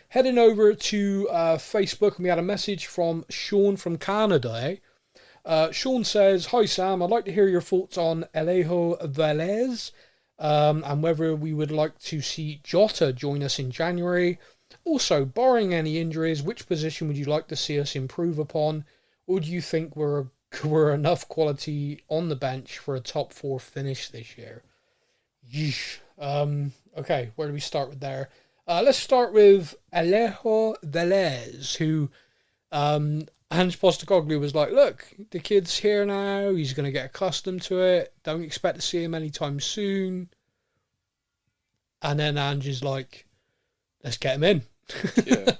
Heading over to Facebook, and we had a message from Sean from Canada. Sean says, hi Sam, I'd like to hear your thoughts on Alejo Velez and whether we would like to see Jota join us in January. Also, barring any injuries, which position would you like to see us improve upon? Or do you think we're enough quality on the bench for a top 4 finish this year? Yeesh. Okay, where do we start with there? Let's start with Alejo Velez, who Ange Postecoglou was like, look, the kid's here now. He's going to get accustomed to it. Don't expect to see him anytime soon. And then Ange is like, let's get him in. Yeah.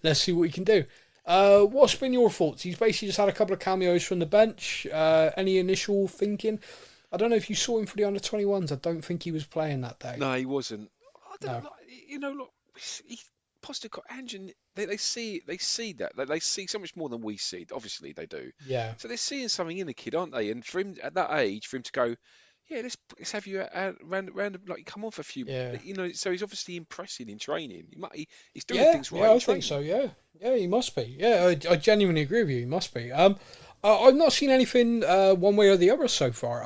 let's see what we can do. What's been your thoughts? He's basically just had a couple of cameos from the bench. Any initial thinking? I don't know if you saw him for the under-21s. I don't think he was playing that day. No, he wasn't. I don't know. Look, Postecoglou, they see that. They see so much more than we see. Obviously, they do. Yeah. So they're seeing something in the kid, aren't they? And for him at that age, for him to go, yeah, let's have you round like come on for a few. Yeah. So he's obviously impressing in training. He's doing things right. Yeah, I think so. Yeah, he must be. Yeah, I genuinely agree with you. He must be. I've not seen anything one way or the other so far.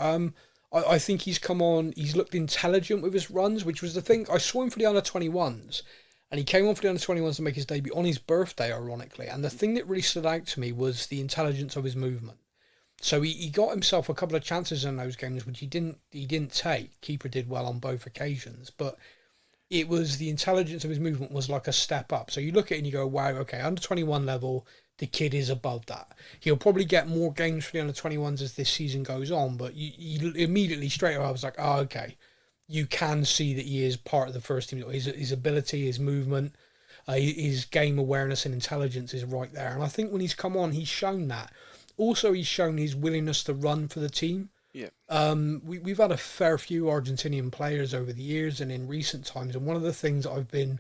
I think he's come on. He's looked intelligent with his runs, which was the thing. I saw him for the under-21s, and he came on for the under-21s to make his debut on his birthday, ironically. And the thing that really stood out to me was the intelligence of his movement. So he got himself a couple of chances in those games, which he didn't take. Keeper did well on both occasions, but it was the intelligence of his movement was like a step up. So you look at it and you go, wow, okay, under-21 level, the kid is above that. He'll probably get more games for the under-21s as this season goes on, but you immediately, straight away, I was like, oh, okay. You can see that he is part of the first team. His ability, his movement, his game awareness and intelligence is right there. And I think when he's come on, he's shown that. Also, he's shown his willingness to run for the team. Yeah. We've had a fair few Argentinian players over the years and in recent times, and one of the things I've been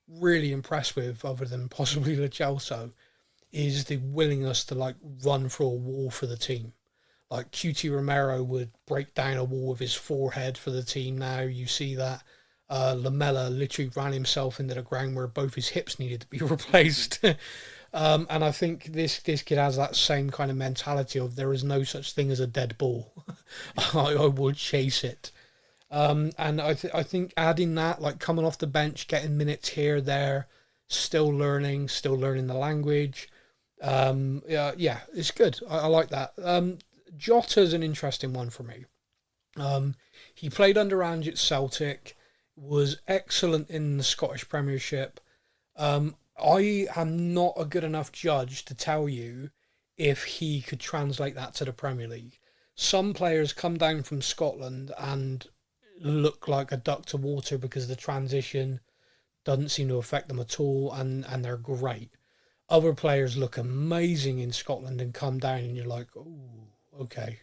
really impressed with, other than possibly Lo Celso, is the willingness to run through a wall for the team. Like QT Romero would break down a wall with his forehead for the team now. You see that. Lamela literally ran himself into the ground where both his hips needed to be replaced. And I think this kid has that same kind of mentality of there is no such thing as a dead ball. I will chase it. And I think adding that, like coming off the bench, getting minutes here, there, still learning the language. Yeah, it's good. I like that. Jota's an interesting one for me. He played under Ange at Celtic. was excellent in the Scottish Premiership. I am not a good enough judge to tell you if he could translate that to the Premier League. Some players come down from Scotland and look like a duck to water because the transition doesn't seem to affect them at all, and they're great. Other players look amazing in Scotland and come down and you're like, oh, okay.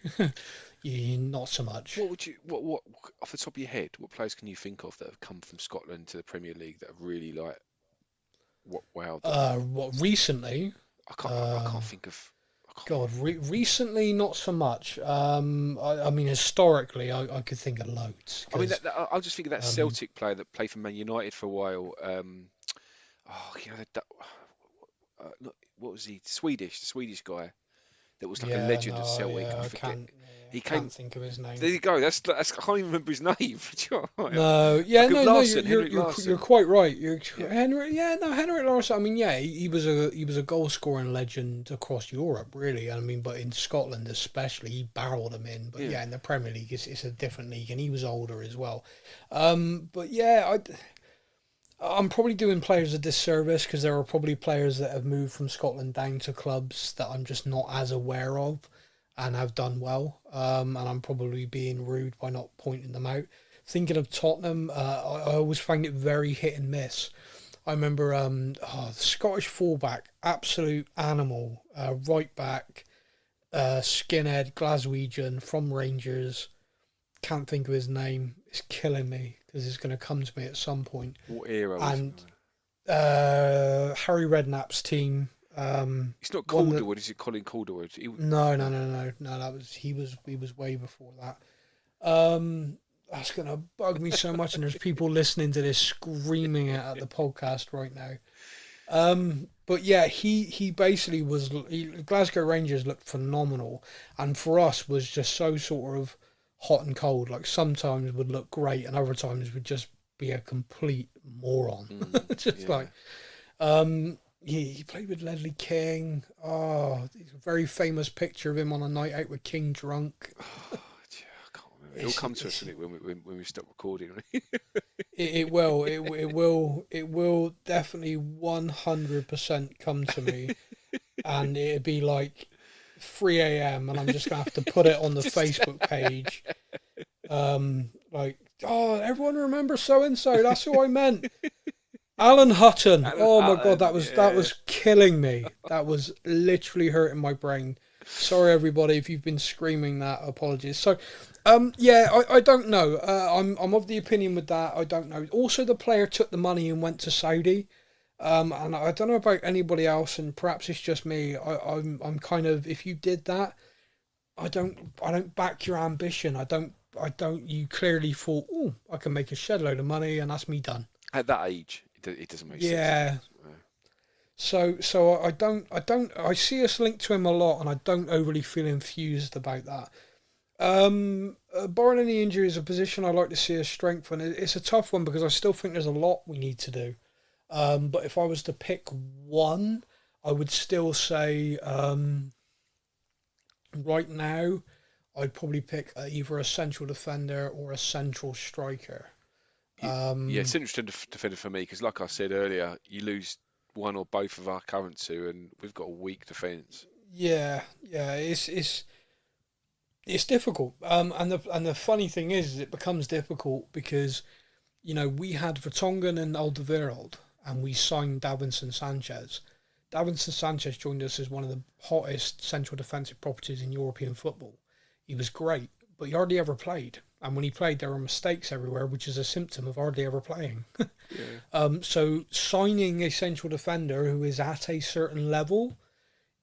Not so much. What off the top of your head, what players can you think of that have come from Scotland to the Premier League that have really like wowed them? What recently? I can't think of. Recently not so much. I mean, historically, I could think of loads. I mean, I'll just think of that Celtic player that played for Man United for a while. What was he? The Swedish guy that was like a legend at Celtic. I can't think of his name. There you go. That's I can't even remember his name. You're quite right. Henrik Larsson. I mean, he was a goal scoring legend across Europe, really. I mean, but in Scotland especially, he barreled him in. But in the Premier League, it's a different league, and he was older as well. I'm probably doing players a disservice because there are probably players that have moved from Scotland down to clubs that I'm just not as aware of and have done well. And I'm probably being rude by not pointing them out. Thinking of Tottenham, I always find it very hit and miss. I remember the Scottish fullback, absolute animal, right back, skinhead, Glaswegian from Rangers. Can't think of his name. It's killing me because it's going to come to me at some point. What era? And Harry Redknapp's team. It's not Calderwood, is it? Colin Calderwood? No. That was he was way before that. That's going to bug me so much, and there's people listening to this screaming at the podcast right now. But yeah, he basically was. Glasgow Rangers looked phenomenal, and for us was just so sort of hot and cold. Like sometimes would look great, and other times would just be a complete moron. He played with Ledley King. Oh, there's a very famous picture of him on a night out with King drunk. I can't remember. It'll come to us when we stop recording. It will definitely 100% come to me, and it'd be like 3 a.m. and I'm just gonna have to put it on the Facebook page. Everyone remember so and so. That's who I meant. Alan Hutton. My God, that was killing me. That was literally hurting my brain. Sorry, everybody, if you've been screaming that. Apologies. So, I don't know. I'm of the opinion with that. I don't know. Also, the player took the money and went to Saudi. And I don't know about anybody else, and perhaps it's just me. I'm kind of, if you did that, I don't back your ambition. You clearly thought, oh, I can make a shed load of money, and that's me done. At that age, it doesn't make sense. Yeah. So I see us linked to him a lot, and I don't overly feel enthused about that. Barring any injuries, a position I'd like to see us strengthen. It's a tough one because I still think there's a lot we need to do. But if I was to pick one, I would still say right now I'd probably pick either a central defender or a central striker. Central defender for me, because like I said earlier, you lose one or both of our current two, and we've got a weak defence. Yeah, it's difficult. And the funny thing is it becomes difficult because, we had Vertonghen and Alderweireld, and we signed Davinson Sanchez. Davinson Sanchez joined us as one of the hottest central defensive properties in European football. He was great, but he hardly ever played. And when he played, there were mistakes everywhere, which is a symptom of hardly ever playing. So signing a central defender who is at a certain level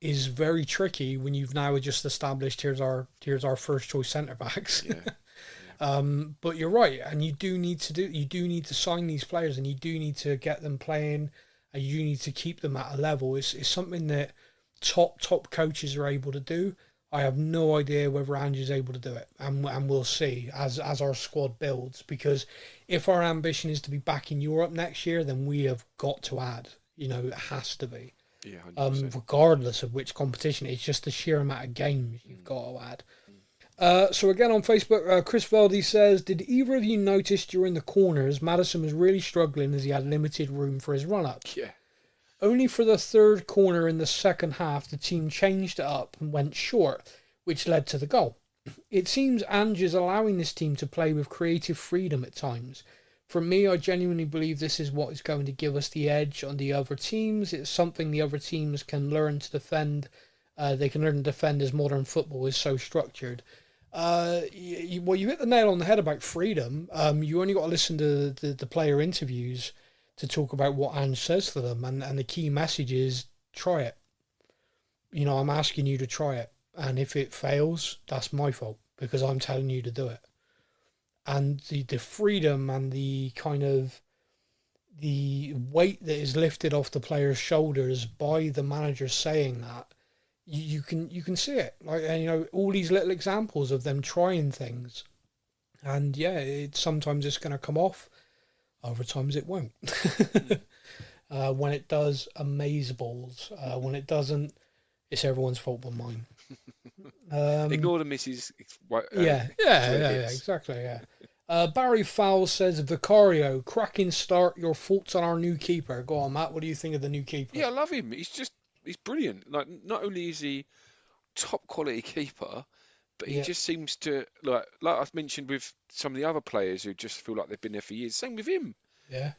is very tricky when you've now just established here's our first choice centre backs. But you're right, and you do need to sign these players, and you do need to get them playing, and you need to keep them at a level. It's something that top coaches are able to do. I have no idea whether Ange's able to do it, and we'll see as our squad builds. Because if our ambition is to be back in Europe next year, then we have got to add. It has to be. Yeah, 100%. Regardless of which competition, it's just the sheer amount of games you've got to add. So again on Facebook, Chris Veldy says, did either of you notice during the corners Maddison was really struggling as he had limited room for his run-ups? Yeah. Only for the third corner in the second half, the team changed it up and went short, which led to the goal. It seems Ange is allowing this team to play with creative freedom at times. For me, I genuinely believe this is what is going to give us the edge on the other teams. It's something the other teams can learn to defend. They can learn to defend as modern football is so structured. You hit the nail on the head about freedom. You only got to listen to the player interviews to talk about what Ange says to them, and the key message is try it. I'm asking you to try it, and if it fails, that's my fault because I'm telling you to do it. And the freedom and the kind of the weight that is lifted off the players' shoulders by the manager saying that, you can see it, all these little examples of them trying things, and sometimes it's going to come off, other times it won't. When it does, amaze balls. When it doesn't, it's everyone's fault but mine. Ignore the misses. Exactly. Barry Fowles says, Vicario, cracking start. Your thoughts on our new keeper? Go on, Matt. What do you think of the new keeper? Yeah, I love him. He's brilliant. Like, not only is he top quality keeper, but he just seems to like I've mentioned with some of the other players who just feel like they've been there for years. Same with him. Yeah.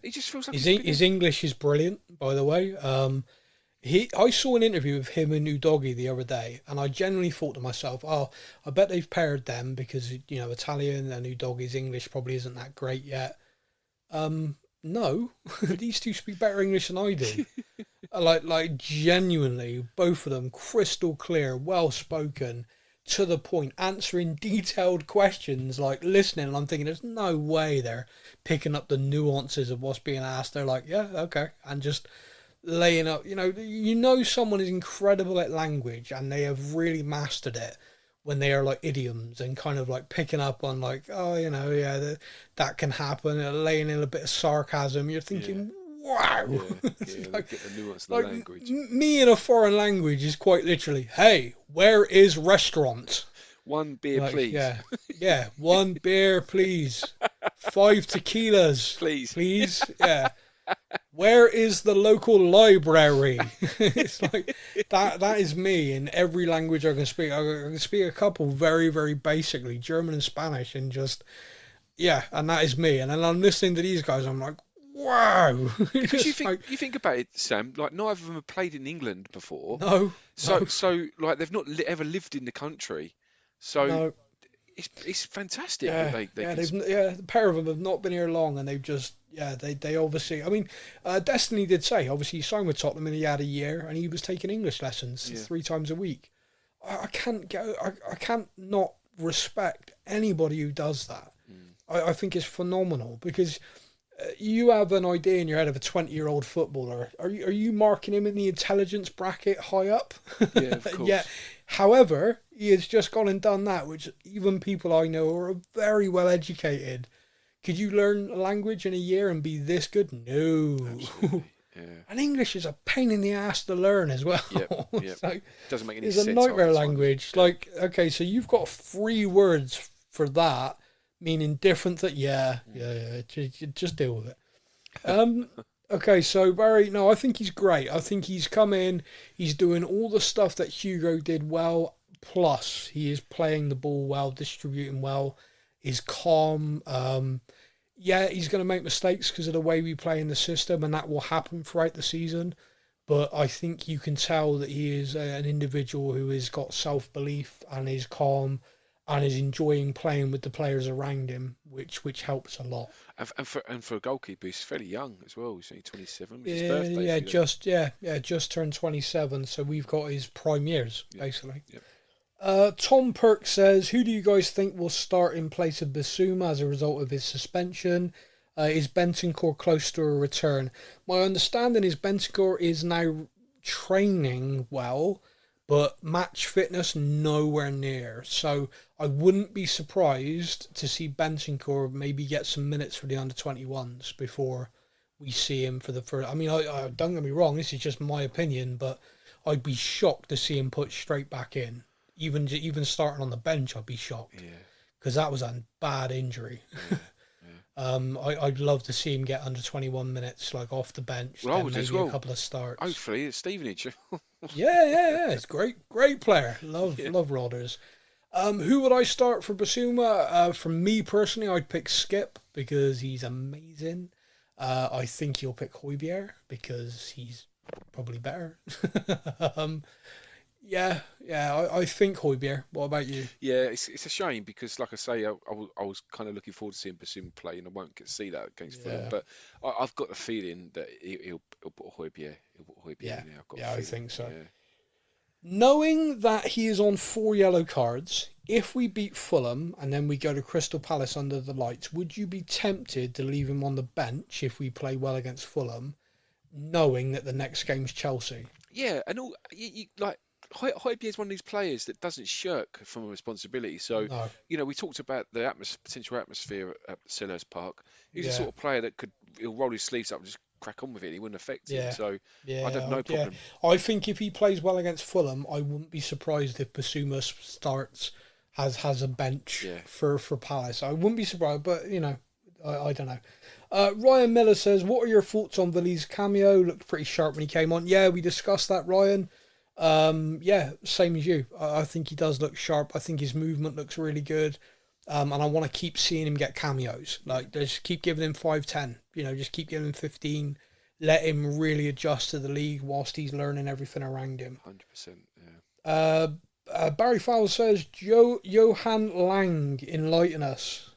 He just feels like his English is brilliant, by the way. I saw an interview with him and Udogi the other day, and I genuinely thought to myself, I bet they've paired them because Italian and Udogi's English probably isn't that great yet. No, these two speak better English than I do. Like genuinely, both of them crystal clear, well spoken, to the point, answering detailed questions, like listening. And I'm thinking, there's no way they're picking up the nuances of what's being asked. They're like, yeah, okay, and just laying up. Someone is incredible at language, and they have really mastered it when they are like idioms and kind of like picking up on like, that can happen, and laying in a bit of sarcasm. You're thinking, wow. Like, get the nuance of the language. Me in a foreign language is quite literally, hey, where is restaurant? One beer, please. Yeah, one beer, please. 5 tequilas, please. Yeah. Where is the local library? It's like that is me in every language I can speak. I can speak a couple very, very basically, German and Spanish, and just, and that is me. And then I'm listening to these guys, I'm like, wow. Because you think about it, Sam, like neither of them have played in England before. No. So like they've not ever lived in the country. So no. It's fantastic. The pair of them have not been here long, and they've just they obviously. I mean, Destiny did say obviously he signed with Tottenham and he had a year, and he was taking English lessons 3 times a week. I can't not respect anybody who does that. I think it's phenomenal because you have an idea in your head of a 20-year-old footballer. Are you marking him in the intelligence bracket high up? Yeah, of course. Yeah. However, he has just gone and done that, which even people I know are very well educated. Could you learn a language in a year and be this good? No. Absolutely. Yeah. And English is a pain in the ass to learn as well. Yep. Like, doesn't make any it's sense. It's a nightmare language. Like, okay, so you've got 3 words for that, meaning different. Just deal with it. Okay, so Barry, no, I think he's great. I think he's come in, he's doing all the stuff that Hugo did well, plus he is playing the ball well, distributing well, he's calm. He's going to make mistakes because of the way we play in the system, and that will happen throughout the season. But I think you can tell that he is an individual who has got self-belief and is calm and is enjoying playing with the players around him, which helps a lot. And for a goalkeeper, he's fairly young as well. He's only 27. His birthday. Just turned 27. So we've got his prime years basically. Yep. Tom Perk says, who do you guys think will start in place of Bissouma as a result of his suspension? Is Bentancur close to a return? My understanding is Bentancur is now training well, but match fitness nowhere near. So I wouldn't be surprised to see Bentancur maybe get some minutes for the under-21s before we see him for the first. I mean, I don't get me wrong, this is just my opinion, but I'd be shocked to see him put straight back in. even starting on the bench, I'd be shocked. Yeah. Because that was a bad injury. Yeah. I'd love to see him get under 21 minutes, like off the bench, Well, I then would maybe as well. a couple of starts. Hopefully, it's Stevenage. Yeah. It's great player. Love Yeah. Rodders. Who would I start for Basuma? For me personally, I'd pick Skip because he's amazing. I think you'll pick Højbjerg because he's probably better. I think Højbjerg. What about you? Yeah, it's a shame because, like I say, I was kind of looking forward to seeing Basuma play, and I won't get to see that against Fulham. But I've got the feeling that he'll put Højbjerg. Yeah, I've got I think so. Yeah. Knowing that he is on 4 yellow cards, if we beat Fulham and then we go to Crystal Palace under the lights, would you be tempted to leave him on the bench if we play well against Fulham, knowing that the next game's Chelsea? Yeah, and all you like. Højbjerg is one of these players that doesn't shirk from a responsibility. So, No. We talked about the potential atmosphere at Selhurst Park. He's the Yeah. sort of player that he'll roll his sleeves up and just crack on with it. He wouldn't affect him. So, I'd have no problem. I think if he plays well against Fulham, I wouldn't be surprised if Basuma starts, has a bench for Palace. I wouldn't be surprised, but, I don't know. Ryan Miller says, what are your thoughts on Veli's cameo? Looked pretty sharp when he came on. Yeah, we discussed that, Ryan. Same as you. I think he does look sharp. I think his movement looks really good. And I want to keep seeing him get cameos. Like, just keep giving him 5-10. Just keep giving him 15. Let him really adjust to the league whilst he's learning everything around him. 100%, yeah. Barry Fowler says, Johan Lang, enlighten us.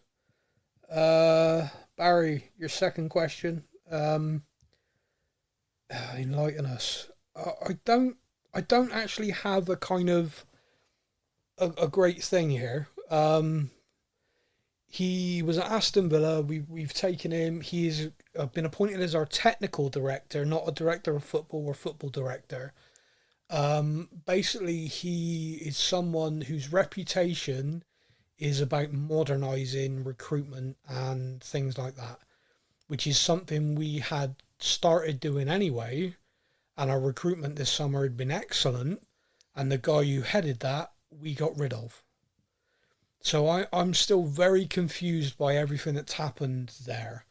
Barry, your second question. Enlighten us. I don't actually have a kind of a great thing here. He was at Aston Villa. We've taken him. He's been appointed as our technical director, not a director of football or football director. Basically, he is someone whose reputation is about modernising recruitment and things like that, which is something we had started doing anyway. And our recruitment this summer had been excellent, and the guy who headed that, we got rid of. So I'm still very confused by everything that's happened there.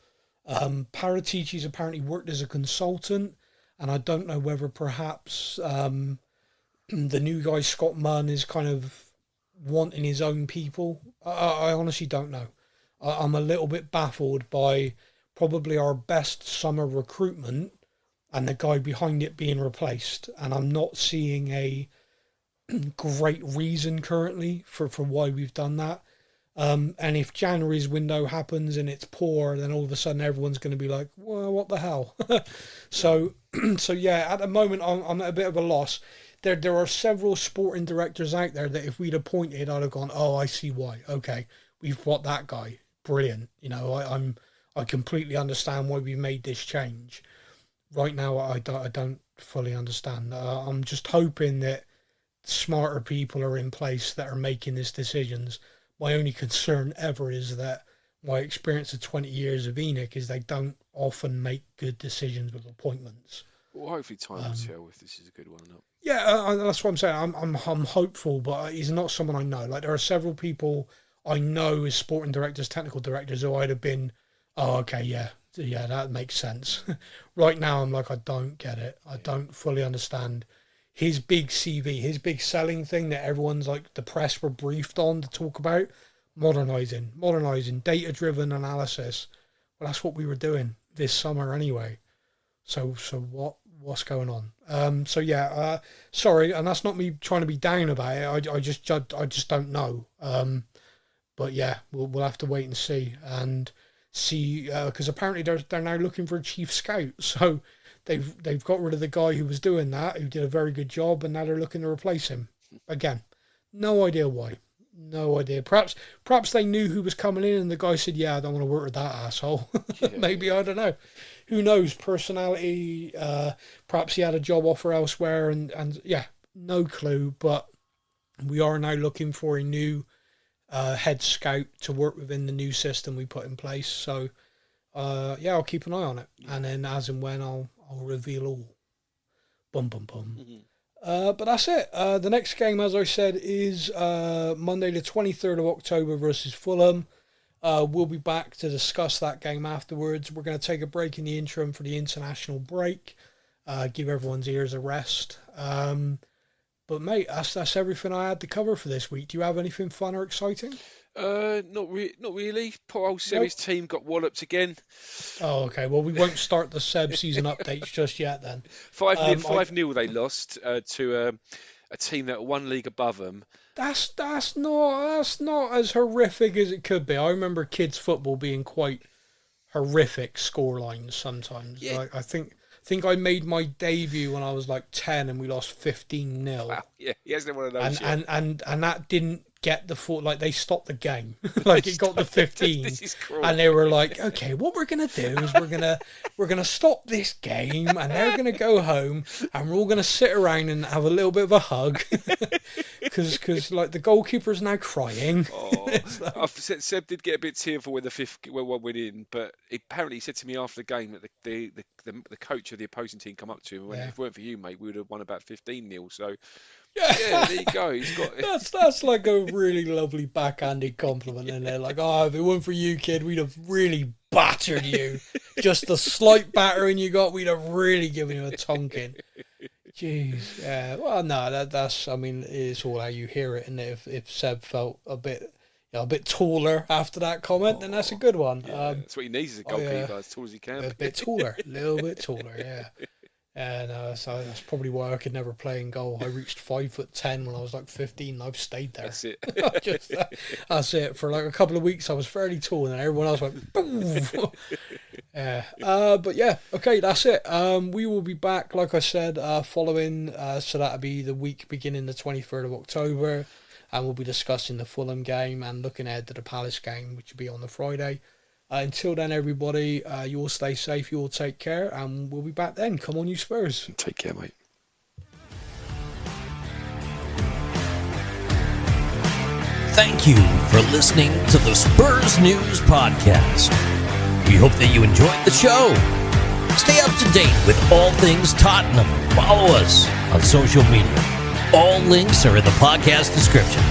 Paratici's apparently worked as a consultant, and I don't know whether perhaps the new guy, Scott Munn, is kind of wanting his own people. I honestly don't know. I'm a little bit baffled by probably our best summer recruitment and the guy behind it being replaced. And I'm not seeing a great reason currently for why we've done that. And if January's window happens and it's poor, then all of a sudden everyone's going to be like, well, what the hell? So yeah, at the moment I'm at a bit of a loss. There are several sporting directors out there that if we'd appointed, I'd have gone, oh, I see why. Okay, we've got that guy. Brilliant. I completely understand why we made this change. Right now, I don't fully understand. I'm just hoping that smarter people are in place that are making these decisions. My only concern ever is that my experience of 20 years of Enoch is they don't often make good decisions with appointments. Well, hopefully time will tell if this is a good one or not. Yeah, that's what I'm saying. I'm hopeful, but he's not someone I know. Like, there are several people I know as sporting directors, technical directors, who I'd have been, oh, okay, yeah, that makes sense. Right now, I'm like, I don't get it. I don't fully understand his big CV, his big selling thing that everyone's like, the press were briefed on to talk about. Modernising, data-driven analysis. Well, that's what we were doing this summer anyway. So what's going on? Sorry, and that's not me trying to be down about it. I just don't know. But yeah, we'll have to wait and see because apparently they're now looking for a chief scout. So they've got rid of the guy who was doing that, who did a very good job, and now they're looking to replace him. Again, no idea why. No idea. Perhaps they knew who was coming in, and the guy said, "Yeah, I don't want to work with that asshole." Maybe, I don't know. Who knows? Personality. Perhaps he had a job offer elsewhere, and yeah, no clue. But we are now looking for a new head scout to work within the new system we put in place. So I'll keep an eye on it, and then as and when I'll reveal all. Bum bum bum. But that's it. The next game, as I said, is Monday the 23rd of October versus Fulham. We'll be back to discuss that game afterwards. We're going to take a break in the interim for the international break. Give everyone's ears a rest. But mate, that's everything I had to cover for this week. Do you have anything fun or exciting? Not really. Poor old Series team got walloped again. Oh, okay. Well, we won't start the Seb season updates just yet then. 5-0 they lost to a team that one league above them. That's not as horrific as it could be. I remember kids football being quite horrific scorelines sometimes. Yeah. Like, I think I made my debut when I was like 10 and we lost 15-0. Wow, yeah, he hasn't one of those and that didn't get the full, like they stopped the game. Like it got the 15 This is cruel. And they were like, okay, what we're gonna do is we're gonna stop this game and they're gonna go home and we're all gonna sit around and have a little bit of a hug because like the goalkeeper's now crying. Like... Seb did get a bit tearful when the fifth one went in, but apparently he said to me after the game that the coach of the opposing team come up to him and went, if it weren't for you, mate, we would have won about 15-0. So yeah, there you go. He's got that's like a really lovely backhanded compliment in there. Like, oh, if it weren't for you, kid, we'd have really battered you. Just the slight battering you got, we'd have really given you a tonking. Jeez, yeah. Well, no, that's. I mean, it's all how you hear it, and if Seb felt a bit taller after that comment, then that's a good one. Yeah, that's what he needs as a goalkeeper, as tall as he can. A bit taller, a little bit taller, yeah. And so that's probably why I could never play in goal. I reached 5'10" when I was like 15. And I've stayed there. That's it. That's it. For like a couple of weeks, I was fairly tall, and then everyone else went boom. Yeah. But yeah, okay, that's it. We will be back, like I said, following. So that'll be the week beginning the 23rd of October, and we'll be discussing the Fulham game and looking ahead to the Palace game, which will be on the Friday. Until then, everybody, you all stay safe, you all take care, and we'll be back then. Come on, you Spurs. Take care, mate. Thank you for listening to the Spurs News Podcast. We hope that you enjoyed the show. Stay up to date with all things Tottenham. Follow us on social media. All links are in the podcast description.